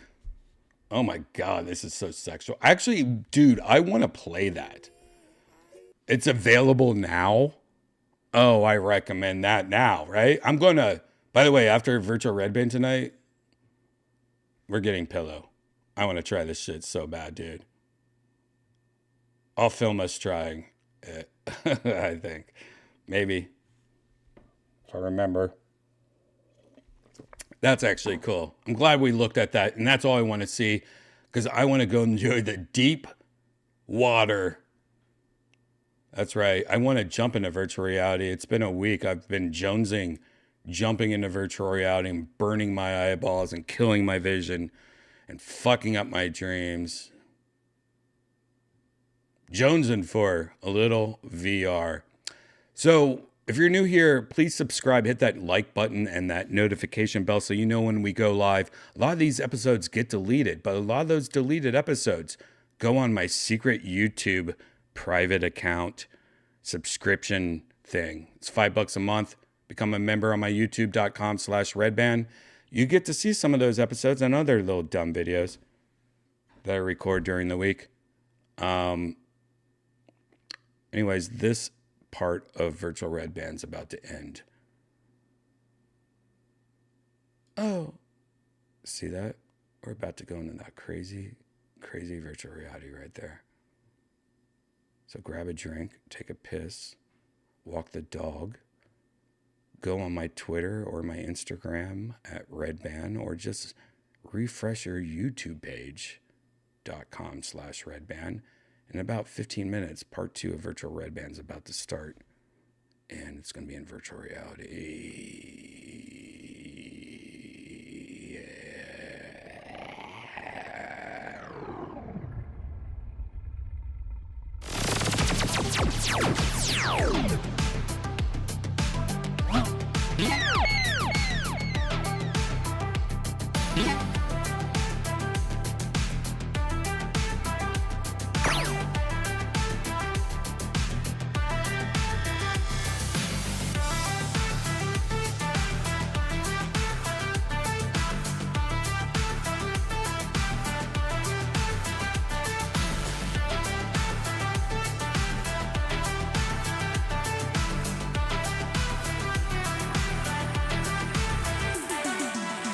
S1: Oh my God, this is so sexual. Actually, dude, I want to play that. It's available now. Oh, I recommend that now, right? I'm going to, by the way, after Virtual Redban tonight, we're getting pillow. I want to try this shit so bad, dude. I'll film us trying it, I think. Maybe. If I remember. That's actually cool. I'm glad we looked at that. And that's all I want to see. Because I want to go enjoy the deep water. That's right. I want to jump into virtual reality. It's been a week. I've been jonesing, jumping into virtual reality and burning my eyeballs and killing my vision and fucking up my dreams. Jonesing for a little VR. So if you're new here, please subscribe, hit that like button and that notification bell so you know when we go live. A lot of these episodes get deleted, but a lot of those deleted episodes go on my secret YouTube private account subscription thing. It's $5 a month. Become a member on my youtube.com/Redban. You get to see some of those episodes and other little dumb videos that I record during the week. Anyways, this part of Virtual Redban's about to end. Oh, see that? We're about to go into that crazy, crazy virtual reality right there. So grab a drink, take a piss, walk the dog, go on my Twitter or my Instagram at Redban, or just refresh your YouTube page, .com/Redban. In about 15 minutes, part 2 of Virtual Redban's about to start. And it's going to be in virtual reality. Yeah.